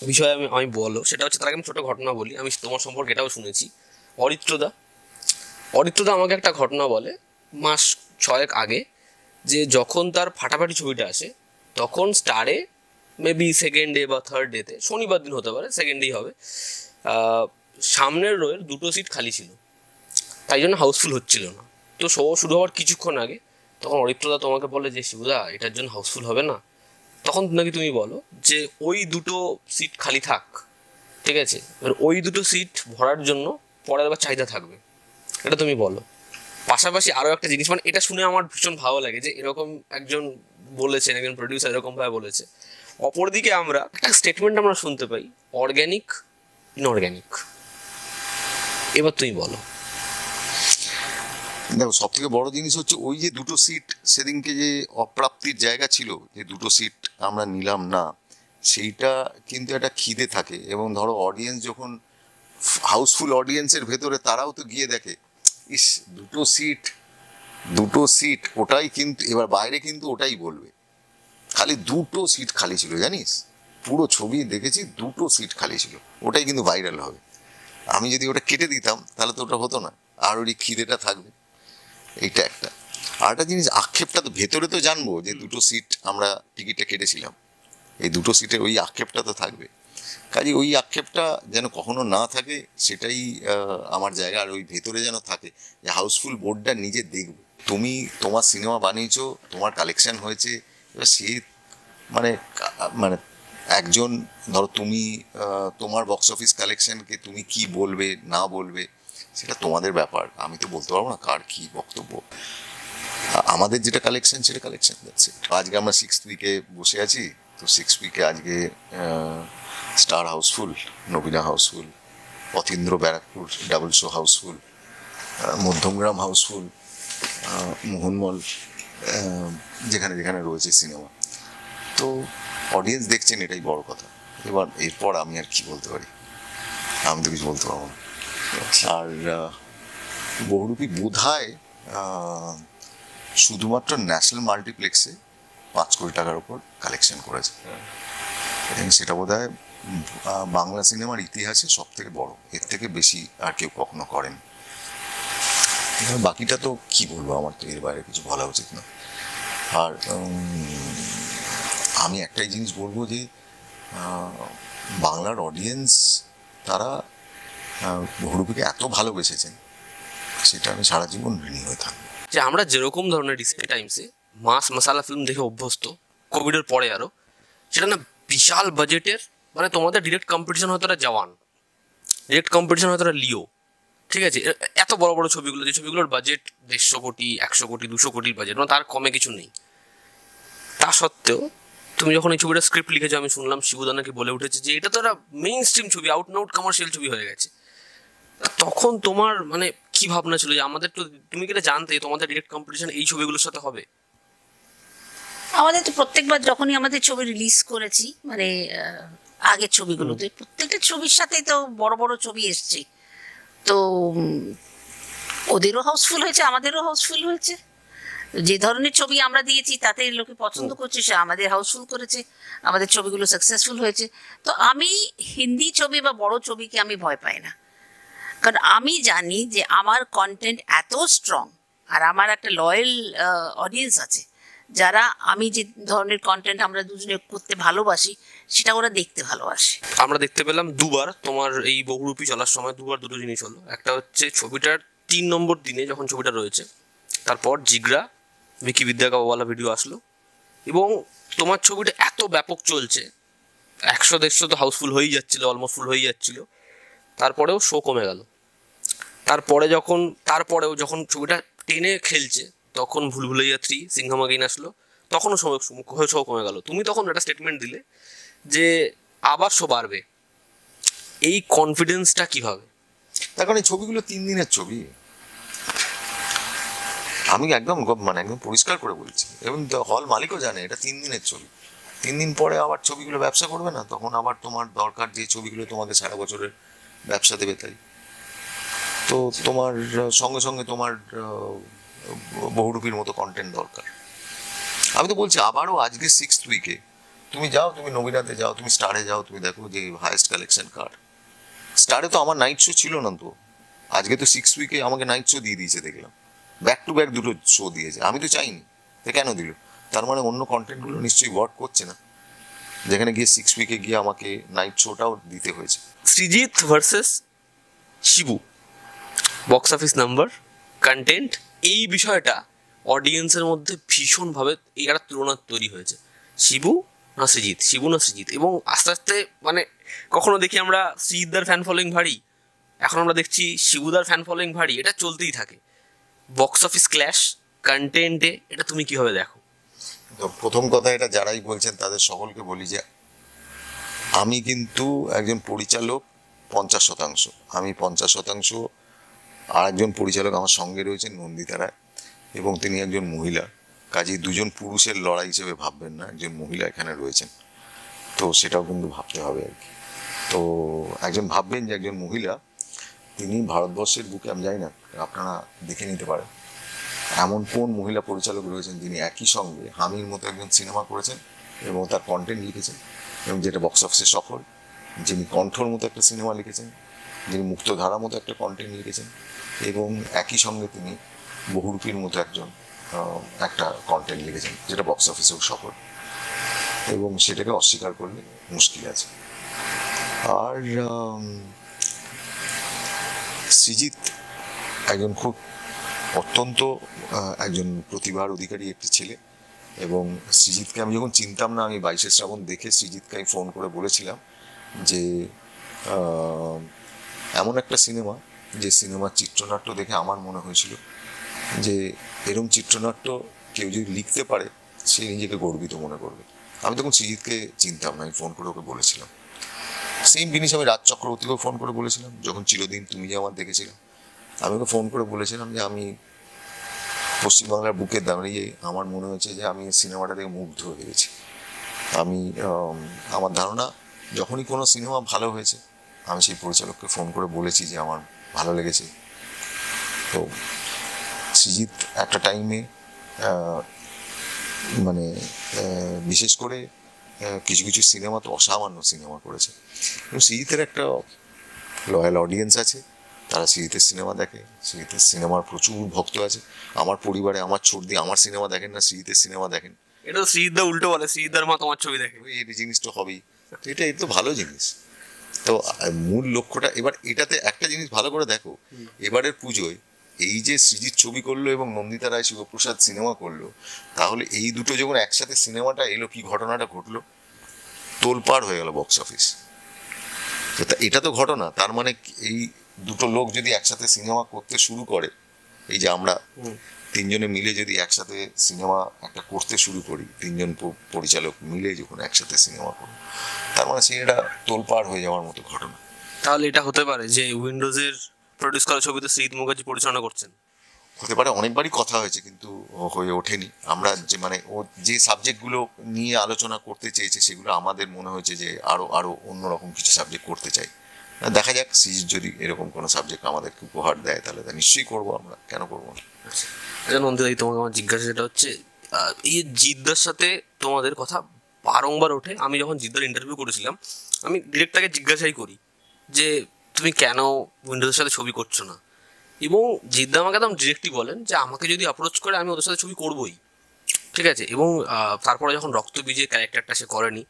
বিষয় আমি বলো, সেটা হচ্ছে, তার আগে আমি ছোট ঘটনা বলি। আমি তোমার সম্পর্কে এটাও শুনেছি, অরিত্রদা আমাকে একটা ঘটনা বলে মাস 6 আগে, যে যখন তার ফাটাফাটি ছবিটা আসে, তখন স্টারে মেবি সেকেন্ড ডে বা থার্ড ডেতে, শনিবার দিন হতে পারে, সেকেন্ড ডেই হবে, সামনের রোয়ের 2টো সিট খালি ছিল, তাই জন্য হাউসফুল হচ্ছিল না। তো শো শুরু হওয়ার কিছুক্ষণ আগে তখন অরিত্রদা তোমাকে বলে যে শিবুদা এটার জন্য হাউসফুল হবে না। তখন নাকি তুমি বলো যে ওই 2টো সিট খালি থাক, ঠিক আছে, এবার ওই 2টো সিট ভরার জন্য পরের বার চাহিদা থাকবে, এটা তুমি বলো। পাশাপাশি আরও একটা জিনিস, মানে এটা শুনে আমার ভীষণ ভালো লাগে যে এরকম একজন বলেছেন, একজন প্রডিউসার এরকমভাবে বলেছে। অপরদিকে আমরা একটা স্টেটমেন্ট আমরা শুনতে পাই, অর্গ্যানিক ইনঅর্গ্যানিক। এবার তুমি বলো। দেখো সব থেকে বড় জিনিস হচ্ছে ওই যে 2টো সিট সেদিনকে যে অপ্রাপ্তির জায়গা ছিল, যে 2টো সিট আমরা নিলাম না, সেইটা কিন্তু একটা খিদে থাকে। এবং ধরো অডিয়েন্স যখন হাউসফুল, অডিয়েন্সের ভেতরে তারাও তো গিয়ে দেখে, ইস 2টো সিট, ওটাই কিন্তু এবার বাইরে কিন্তু ওটাই বলবে, খালি 2টো সিট খালি ছিল, জানিস পুরো ছবি দেখেছি 2টো সিট খালি ছিল, ওটাই কিন্তু ভাইরাল হবে। আমি যদি ওটা কেটে দিতাম তাহলে তো ওটা হতো না, আর ওই খিদেটা থাকবে। এইটা একটা। আর একটা জিনিস, আক্ষেপটা তো ভেতরে তো জানবো যে 2টো সিট আমরা টিকিটটা কেটেছিলাম, এই 2টো সিটের ওই আক্ষেপটা তো থাকবে। কাজে ওই আক্ষেপটা যেন কখনো না থাকে, সেটাই আমার জায়গা। আর ওই ভেতরে যেন থাকে যে হাউসফুল বোর্ডটা নিজে দেখবে, তুমি তোমার সিনেমা বানিয়েছো, তোমার কালেকশন হয়েছে, এবার সে মানে মানে একজন, ধরো তুমি তোমার বক্স অফিস কালেকশনকে তুমি কি বলবে না বলবে, সেটা তোমাদের ব্যাপার, আমি তো বলতে পারবো না কার কি বক্তব্য। আমাদের যেটা কালেকশন সেটা কালেকশন যাচ্ছে। আজকে আমরা 6th উইকে বসে আছি, তো 6th উইকে আজকে Star housefull, Nabina housefull, Atindra Barrackpore double show housefull, Madhyamgram housefull, Mohan Mall, যেখানে যেখানে রয়েছে সিনেমা। তো অডিয়েন্স দেখছেন, এটাই বড় কথা। এবার এরপর আমি আর কি বলতে পারি, আমি তো কিছু বলতে পারবো না। আর বহুরূপী বোধহয় শুধুমাত্র ন্যাশনাল মাল্টিপ্লেক্সে 5 কোটি টাকার উপর কালেকশন করেছে, এবং সেটা বোধহয় বাংলা সিনেমার ইতিহাসে সব থেকে বড়। এর থেকে বেশি আর কেউ কখনো করেন। বাকিটা তো কি বলবো, আমার তো এর বাইরে কিছু বলা উচিত না। আর আমি একটাই জিনিস বলবো যে বাংলার অডিয়েন্স তারা বহুরূপীকে এত ভালোবেসেছেন, সেটা আমি সারা জীবন ঋণী হয়ে থাকবো। যে আমরা যেরকম ধরনের রিসেন্ট টাইমসে মাস মশালা ফিল্ম দেখে অভ্যস্ত, কোভিডের পরে আরও, সেটা না বিশাল বাজেটের, মানে তোমাদের ডিরেক্ট কম্পিটিশন হয়তো জওয়ান, ডিরেক্ট কম্পিটিশন হয়তো লিও, ঠিক আছে, এত বড় বড় ছবিগুলো, যে ছবিগুলোর বাজেট 150 কোটি 100 কোটি 200 কোটির বাজেট, মানে তার কমে কিছু নেই। তা সত্ত্বেও তুমি যখন এই ছবিটা স্ক্রিপ্ট লিখেছো, আমি শুনলাম শিবুদা নাকি বলে উঠেছে যে এটা তো একটা মেইন স্ট্রিম ছবি, আউট অ্যান্ড আউট কমার্শিয়াল ছবি হয়ে গেছে। তখন তোমার মানে কি ভাবনা ছিল যে আমাদের তো, তুমি কি এটা জানতে তোমাদের ডিরেক্ট কম্পিটিশন এই ছবিগুলোর সাথে হবে? আমাদের তো প্রত্যেকবার যখনই আমাদের ছবি রিলিজ করেছি, মানে আগের ছবিগুলোতে প্রত্যেকটা ছবির সাথেই তো বড় বড় ছবি এসছে, তো ওদেরও হাউসফুল হয়েছে, আমাদেরও হাউসফুল হয়েছে। যে ধরনের ছবি আমরা দিয়েছি তাতে লোকে পছন্দ করছে, সে আমাদের হাউসফুল করেছে, আমাদের ছবিগুলো সাকসেসফুল হয়েছে। তো আমি হিন্দি ছবি বা বড় ছবিকে আমি ভয় পাই না, কারণ আমি জানি যে আমার কন্টেন্ট এত স্ট্রং, আর আমার একটা লয়াল অডিয়েন্স আছে, যারা আমি যে ধরনের কন্টেন্ট আমরা দুজনে করতে ভালোবাসি সেটা ওরা দেখতে ভালোবাসে। আমরা দেখতে পেলাম দুবার তোমার এই বহুরূপী চলার সময় দুবার দুটো জিনিস হলো। একটা হচ্ছে ছবিটার 3 নম্বর দিনে যখন ছবিটা রয়েছে, তারপর জিগরা ভিকি বিদ্যাকাওয়ালা ভিডিও আসলো, এবং তোমার ছবিটা এত ব্যাপক চলছে, 100-150 তো হাউসফুল হয়েই যাচ্ছিলো, অলমোস্ট ফুল হয়ে যাচ্ছিলো। তারপরেও শো কমে গেল। তারপরেও যখন ছবিটা টেনে খেলছে, তখন ভুলভুলাইয়া 3 সিংহাম আগেইন আসলো, তখনও শো কমে গেল। তুমি তখন একটা স্টেটমেন্ট দিলে যে আবার শো বাড়বে, এই কনফিডেন্সটা কিভাবে? তার কারণ এই ছবিগুলো 3 দিনের ছবি, আমি একদম পরিষ্কার করে বলছি, এবং হল মালিকও জানে এটা 3 দিনের ছবি। 3 দিন পরে আবার ছবিগুলো ব্যবসা করবে না, তখন আবার তোমার দরকার যে ছবিগুলো তোমাদের সারা বছরের ব্যবসা দেবে, তাই তো তোমার সঙ্গে সঙ্গে তোমার বহুরূপীর মতো কন্টেন্ট দরকার। আমি তো বলছি আবারও আজকে 6th উইকে তুমি যাও, তুমি নবীনাতে যাও, তুমি স্টারে যাও, তুমি দেখো যে হাইয়েস্ট কালেকশন কার। স্টারে তো আমার নাইট শো ছিল না, তো আজকে তো 6th উইকে আমাকে নাইট শো দিয়ে দিয়েছে, দেখলাম ব্যাক টু ব্যাক 2টো শো দিয়েছে। আমি তো চাইনি, তো কেন দিল? তার মানে অন্য কন্টেন্টগুলো নিশ্চয়ই ওয়ার্ক করছে না, যেখানে গিয়ে 6th উইকে গিয়ে আমাকে নাইট শোটাও দিতে হয়েছে। Srijit versus Shibu, box office number, content, এই বিষয়টা অডিয়েন্সের মধ্যে ভীষণভাবে এই একটা তুলনা তৈরি হয়েছে, শিবু না সৃজিত। এবং আস্তে আস্তে মানে কখনো দেখি আমরা সৃজিতদার ফ্যান ফলোয়িং ভারী, এখন আমরা দেখছি শিবুদার ফ্যান ফলোয়িং ভারী, এটা চলতেই থাকে। বক্স অফিস ক্ল্যাশ, কন্টেন্টে এটা তুমি কিভাবে দেখো? তো প্রথম কথা, এটা যারাই বলছেন তাদের সকলকে বলি যে আমি কিন্তু একজন পরিচালক 50%, আমি 50%, আর একজন পরিচালক আমার সঙ্গে রয়েছেন নন্দিতা রায়, এবং তিনি একজন মহিলা। কাজেই দুজন পুরুষের লড়াই হিসেবে ভাববেন না, একজন মহিলা এখানে রয়েছেন, তো সেটাও কিন্তু ভাবতে হবে আর কি। তো একজন ভাববেন যে একজন মহিলা, তিনি ভারতবর্ষের বুকে, আমি জানি না, আপনারা দেখে নিতে পারেন এমন কোন মহিলা পরিচালক রয়েছেন যিনি একই সঙ্গে হামির মতো একজন সিনেমা করেছেন এবং তার কন্টেন্ট লিখেছেন, এবং যেটা বক্স অফিসে সফল, যিনি কণ্ঠর মতো একটা সিনেমা লিখেছেন, যিনি মুক্তধারার মতো একটা কন্টেন্ট লিখেছেন, এবং একই সঙ্গে তিনি বহুরূপীর মতো একটা কন্টেন্ট লিখেছেন যেটা বক্স অফিসেও সফল, এবং সেটাকে অস্বীকার করলে মুশকিল আছে। আর সৃজিত একজন খুব অত্যন্ত একজন প্রতিভার অধিকারী একটি ছেলে, এবং সৃজিতকে আমি যখন চিনতাম না, আমি 22শে শ্রাবণ দেখে সৃজিতকে আমি ফোন করে বলেছিলাম যে এমন একটা সিনেমা যে সিনেমার চিত্রনাট্য দেখে আমার মনে হয়েছিল যে এরকম চিত্রনাট্য কেউ যদি লিখতে পারে সে নিজেকে গর্বিত মনে করবে। আমি তখন সৃজিতকে চিনতাম না, আমি ফোন করে ওকে বলেছিলাম। সেম জিনিস আমি রাজ চক্রবর্তীকেও ফোন করে বলেছিলাম যখন চিরদিন তুমি যে আমার দেখেছিলাম। আমি ওকে ফোন করে বলেছিলাম যে আমি পশ্চিমবাংলার বুকে দাঁড়িয়ে আমার মনে হয়েছে যে আমি সিনেমাটা দেখে মুগ্ধ হয়ে গেছি। আমি আমার ধারণা যখনই কোনো সিনেমা ভালো হয়েছে আমি সেই পরিচালককে ফোন করে বলেছি যে আমার ভালো লেগেছে। তো সৃজিত একটা টাইমে মানে বিশেষ করে কিছু কিছু সিনেমা তো অসামান্য সিনেমা করেছে, এবং সৃজিতের একটা লয়াল অডিয়েন্স আছে, তারা সৃজিতের সিনেমা দেখে, সৃজিতের সিনেমার প্রচুর ভক্ত আছে। আমার পরিবারে আমার ছোটদি আমার সিনেমা দেখেন না, সৃজিতের সিনেমা দেখেন। এটা তো সৃজিতদা উল্টো বলে, সৃজিতদার মা তোমার ছবি দেখে। এই জিনিসটা হবেই, তো এটা এই তো ভালো জিনিস। তো মূল লক্ষ্যটা এবার এটাতে একটা জিনিস ভালো করে দেখো, এবারের পুজোয় এই যে সৃজিত ছবি করলো এবং নন্দিতা রায় শিবপ্রসাদ সিনেমা করলো, তাহলে এই দুটো যখন একসাথে সিনেমাটা এলো কি ঘটনাটা ঘটলো, তোলপাড় হয়ে গেল বক্স অফিস। তো এটা তো ঘটনা, তার মানে এই দুটো লোক যদি একসাথে সিনেমা করতে শুরু করে, এই যে আমরা তিনজনে মিলে যদি একসাথে সিনেমা একটা করতে শুরু করি, তিনজন পরিচালক মিলে যখন একসাথে সিনেমা করি, তার মানে সেটা তোলপাড় হয়ে যাওয়ার মতো ঘটনা। তাহলে এটা হতে পারে যে উইন্ডোজের প্রডিউস করা ছবিতে সৃজিত মুখার্জি পরিচালনা করছেন? হতে পারে, অনেকবারই কথা হয়েছে কিন্তু হয়ে ওঠেনি। আমরা যে মানে ও যে সাবজেক্টগুলো নিয়ে আলোচনা করতে চেয়েছে সেগুলো আমাদের মনে হয়েছে যে আরো আরো অন্যরকম কিছু সাবজেক্ট করতে চাই। দেখা যাক, সৃজিত যদি এরকম কোনো সাবজেক্ট আমাদেরকে উপহার দেয় তাহলে তা নিশ্চয়ই করবো, আমরা কেন করবো না। আচ্ছা নন্দিতা, তোমাকে আমার জিজ্ঞাসা যেটা হচ্ছে, এই জিদ্দার সাথে তোমাদের কথা বারংবার ওঠে। আমি যখন জিদ্দার ইন্টারভিউ করেছিলাম আমি ডিরেক্ট তাকে জিজ্ঞাসাই করি যে তুমি কেন উইন্ডোজের সাথে ছবি করছো না, এবং জিদ্দা আমাকে একদম ডিরেক্টলি বলেন যে আমাকে যদি অ্যাপ্রোচ করে আমি ওদের সাথে ছবি করবোই, ঠিক আছে। এবং তারপরে যখন রক্তবীজের ক্যারেক্টারটা সে করেনি,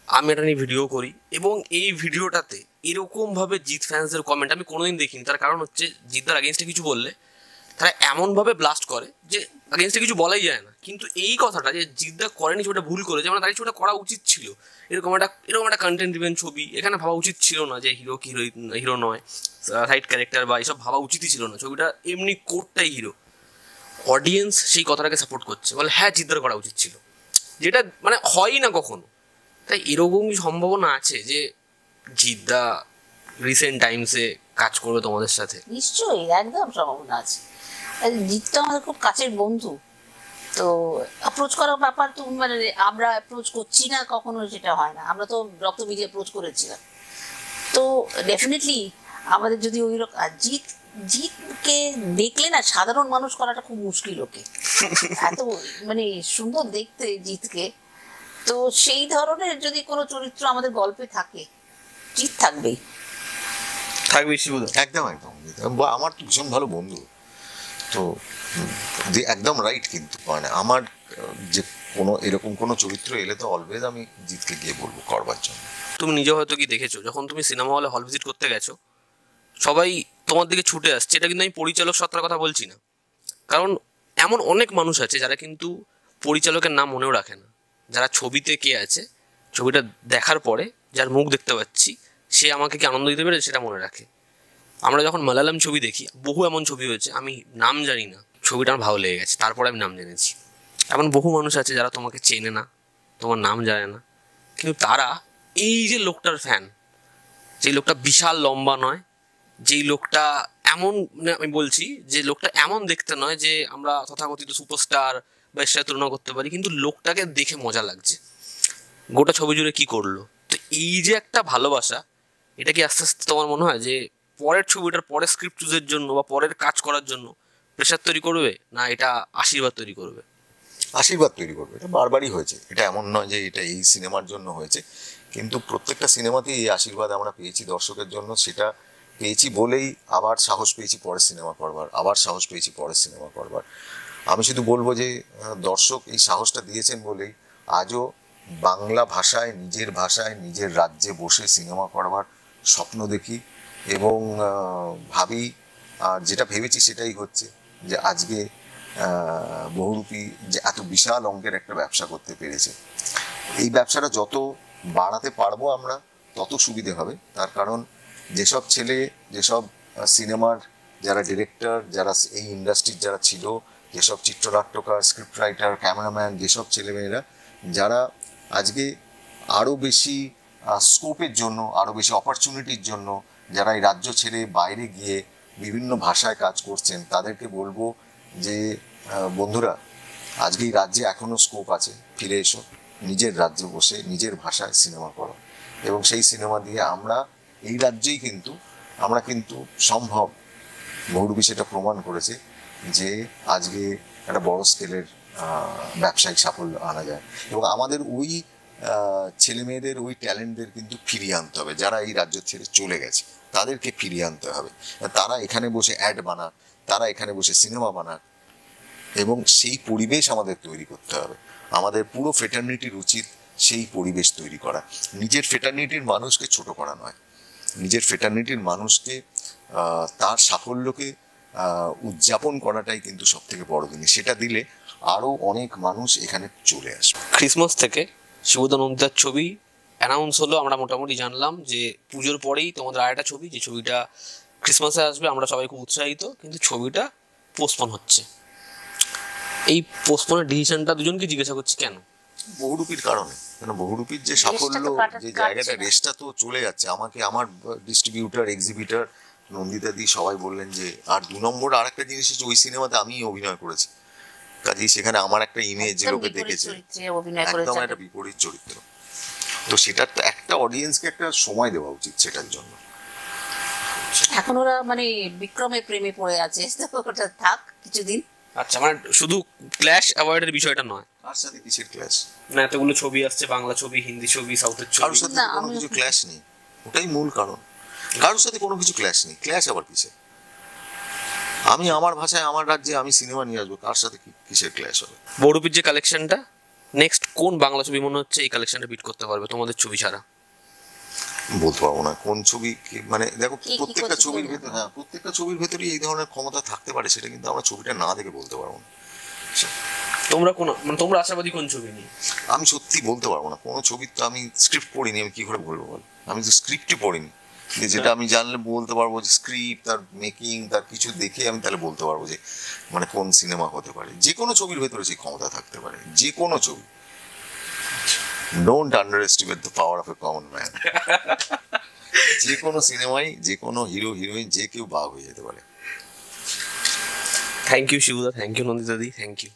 আমি এটা নিয়ে ভিডিও করি, এবং এই ভিডিওটাতে এরকমভাবে জিৎ ফ্যান্সদের কমেন্ট আমি কোনোদিন দেখিনি। তার কারণ হচ্ছে জিদ্দার আগেনস্টে কিছু বললে তারা এমনভাবে ব্লাস্ট করে যে আগেনস্টে কিছু বলাই যায় না, কিন্তু এই কথাটা যে জিদ্দা করেনি ছবিটা ভুল করেছে, মানে তার ছবিটা করা উচিত ছিল। এরকম একটা কন্টেন্ট ডিভেন ছবি, এখানে ভাবা উচিত ছিল না যে হিরো নয়, সাইড ক্যারেক্টার বা এইসব ভাবা উচিতই ছিল না। ছবিটা এমনি কোটটাই হিরো। অডিয়েন্স সেই কথাটাকে সাপোর্ট করছে, বলে হ্যাঁ জিদ্দার করা উচিত ছিল, যেটা মানে হয়ই না কখনো। তাই এরকমই সম্ভাবনা আছে যে জিদ্দা রিসেন্ট টাইমসে কাজ করবে তোমাদের সাথে? নিশ্চয়ই, একদম সম্ভাবনা আছে। জিৎ তো আমাদের খুব কাছের বন্ধু, তো অ্যাপ্রোচ করার ব্যাপার তো মানে আমরা অ্যাপ্রোচ করছি না কখনো সেটা হয় না। আমরা তো রক্তবীজে অ্যাপ্রোচ করেছিলাম, তো ডেফিনেটলি আমাদের যদি ওই রকম জিৎকে দেখলে না সাধারণ মানুষ করাটা খুব মুশকিল, ওকে এত মানে সুন্দর দেখতে জিৎকে। তো সেই ধরনের যদি কোনো চরিত্র আমাদের গল্পে থাকে, জিৎ থাকবেই। থাকবে শিবুদা? একদম একদম, আমার তো ভীষণ ভালো বন্ধু, তো যে একদম রাইট। কিন্তু মানে আমার যে কোনো এরকম কোনো চরিত্র এলে তো অলওয়েজ আমি জিতকে গিয়ে বলবো করবার জন্য। তুমি নিজে হয়তো কি দেখেছো, যখন তুমি সিনেমা হলে হল ভিজিট করতে গেছো সবাই তোমার দিকে ছুটে আসছে। এটা কিন্তু আমি পরিচালক সত্তার কথা বলছি না, কারণ এমন অনেক মানুষ আছে যারা কিন্তু পরিচালকের নাম মনেও রাখে না। যারা ছবিতে কে আছে, ছবিটা দেখার পরে যার মুখ দেখতে পাচ্ছি সে আমাকে কি আনন্দ দিতে পেরেছে সেটা মনে রাখে। আমরা যখন মালায়ালাম ছবি দেখি, বহু এমন ছবি হয়েছে আমি নাম জানি না, ছবিটা আমার ভালো লেগে গেছে, তারপরে আমি নাম জেনেছি। এমন বহু মানুষ আছে যারা তোমাকে চেনে না, তোমার নাম জানে না, কিন্তু তারা এই যে লোকটার ফ্যান, যেই লোকটা বিশাল লম্বা নয়, যেই লোকটা এমন, মানে আমি বলছি যে লোকটা এমন দেখতে নয় যে আমরা তথাকথিত সুপারস্টার বা এর সাথে তুলনা করতে পারি, কিন্তু লোকটাকে দেখে মজা লাগছে, গোটা ছবি জুড়ে কি করলো। তো এই যে একটা ভালোবাসা, এটা কি আস্তে আস্তে তোমার মনে হয় যে পরের ছবিটার পরের স্ক্রিপ্ট চুজের জন্য বা পরের কাজ করার জন্য প্রেশার তৈরি করবে, না এটা আশীর্বাদ তৈরি করবে? আশীর্বাদ তৈরি করবে। এটা বারবারই হয়েছে, এটা এমন নয় যে এটা এই সিনেমার জন্য হয়েছে, কিন্তু প্রত্যেকটা সিনেমাতেই এই আশীর্বাদ আমরা পেয়েছি দর্শকের জন্য। সেটা পেয়েছি বলেই আবার সাহস পেয়েছি পরের সিনেমা করবার, আবার সাহস পেয়েছি পরের সিনেমা করবার। আমি শুধু বলবো যে দর্শক এই সাহসটা দিয়েছেন বলেই আজও বাংলা ভাষায়, নিজের ভাষায়, নিজের রাজ্যে বসে সিনেমা করবার স্বপ্ন দেখি এবং ভাবি। আর যেটা ভেবেছি সেটাই হচ্ছে যে আজকে বহুরূপী যে এত বিশাল অঙ্কের একটা ব্যবসা করতে পেরেছে, এই ব্যবসাটা যত বাড়াতে পারবো আমরা তত সুবিধে হবে। তার কারণ যেসব ছেলে, যেসব সিনেমার যারা ডিরেক্টর, যারা এই ইন্ডাস্ট্রির যারা ছিল, যেসব চিত্রনাট্যকার, স্ক্রিপ্ট রাইটার, ক্যামেরাম্যান, যেসব ছেলেমেয়েরা যারা আজকে আরও বেশি স্কোপের জন্য, আরও বেশি অপরচুনিটির জন্য যারা এই রাজ্য ছেড়ে বাইরে গিয়ে বিভিন্ন ভাষায় কাজ করছেন, তাদেরকে বলবো যে বন্ধুরা, আজকে এই রাজ্যে এখনো স্কোপ আছে, ফিরে এসো, নিজের রাজ্যে বসে নিজের ভাষায় সিনেমা করো, এবং সেই সিনেমা দিয়ে আমরা এই রাজ্যেই কিন্তু আমরা কিন্তু সম্ভব। বহুরূপী সেটা প্রমাণ করেছে যে আজকে একটা বড় স্কেলের ব্যবসায়িক সাফল্য আনা যায়, এবং আমাদের ওই ছেলে মেয়েদের, ওই ট্যালেন্টদের কিন্তু ফিরিয়ে আনতে হবে। যারা এই রাজ্য ছেড়ে চলে গেছে তাদেরকে ফিরিয়ে আনতে হবে। তারা এখানে বসে অ্যাড বানাক, তারা এখানে বসে সিনেমা বানাক, এবং সেই পরিবেশ আমাদের তৈরি করতে হবে। আমাদের পুরো ফ্রেটার্নিটির উচিত সেই পরিবেশ তৈরি করা। নিজের ফ্রেটার্নিটির মানুষকে ছোট করা নয়, নিজের ফ্রেটার্নিটির মানুষকে তার সাফল্যকে উদযাপন করাটাই কিন্তু সব থেকে বড় জিনিস। সেটা দিলে আরও অনেক মানুষ এখানে চলে আসবে। ক্রিসমাস থেকে শিবুদা নন্দিতার ছবি অ্যানাউন্স হলো, আমরা মোটামুটি জানলাম যে পুজোর পরেই তোমাদের আরেকটা ছবি, যে ছবিটা ক্রিসমাসে আসবে, আমরা সবাই খুব উৎসাহিত, কিন্তু ছবিটা পোস্টপোন হচ্ছে। এই পোস্টপোনের ডিসিশনটা দুজনকে জিজ্ঞাসা করছি কেন? বহুরূপীর কারণে। কেন, বহুরূপীর যে সাফল্য, যে জায়গাটা, রেসটা তো চলে যাচ্ছে। আমাকে আমার ডিস্ট্রিবিউটার, এক্সিবিটার, নন্দিতা দি সবাই বললেন যে, আর 2 নম্বর আর একটা জিনিস হচ্ছে, ওই সিনেমাতে আমি অভিনয় করেছি, কাজেই সেখানে আমার একটা ইমেজ লোকে দেখেছে, একদম একটা বিপরীত চরিত্র। তো সেটা তো একটা অডিয়েন্সকে একটা সময় দেওয়া উচিত সেটার জন্য। এখন ওরা মানে বিক্রমের প্রেমে পড়ে আছে, তো ওটা থাক কিছুদিন। আচ্ছা, মানে শুধু ক্ল্যাশ অ্যাভয়েডের বিষয়টা নয়। আর সাথে কিসের ক্লাস? না, এতগুলো ছবি আসছে, বাংলা ছবি, হিন্দি ছবি, সাউথের ছবি, কারোর সাথে কোনো কিছু ক্লাস নেই, ওটাই মূল কারণ। কারোর সাথে কোনো কিছু ক্লাস নেই, ক্লাস আবার কিসের? আমি আমার ভাষায় আমার রাজ্যে আমি সিনেমা নিয়ে আসবো, কার সাথে কিসের ক্লাস হবে? বহুরূপীর যে কালেকশনটা, নেক্সট কোন বাংলা ছবি মনে হচ্ছে এই কালেকশনটা বিট করতে পারবে তোমাদের ছবি ছাড়া? বলতে পারবো না কোন ছবি, মানে দেখো প্রত্যেকটা ছবির ভেতরে, হ্যাঁ প্রত্যেকটা ছবির ভেতরে এই ধরনের ক্ষমতা থাকতে পারে, সেটা কিন্তু আমরা ছবিটা না দেখে বলতে পারবো না। তোমরা কোন, মানে তোমরা আশাবাদী কোন ছবি নিয়ে? আমি সত্যি বলতে পারবো না কোনো ছবির, তো আমি স্ক্রিপ্ট পড়িনি, আমি কি করে বলবো বল? আমি তো স্ক্রিপ্টই পড়িনি, যেটা আমি জানলে বলতে পারবো যে স্ক্রিপ্ট, তার মেকিং, তার কিছু দেখে আমি তাহলে বলতে পারবো যে মানে কোন সিনেমা হতে পারে। যে কোনো ছবির ভেতরে সেই ক্ষমতা থাকতে পারে, যে কোনো ছবি। Don't under estimate the power of a common man. যে কোনো সিনেমায় যে কোনো হিরো হিরোইন যে কেউ বাঘ হয়ে যেতে পারে। থ্যাংক ইউ শিবুদা, thank you Nandita di, thank you.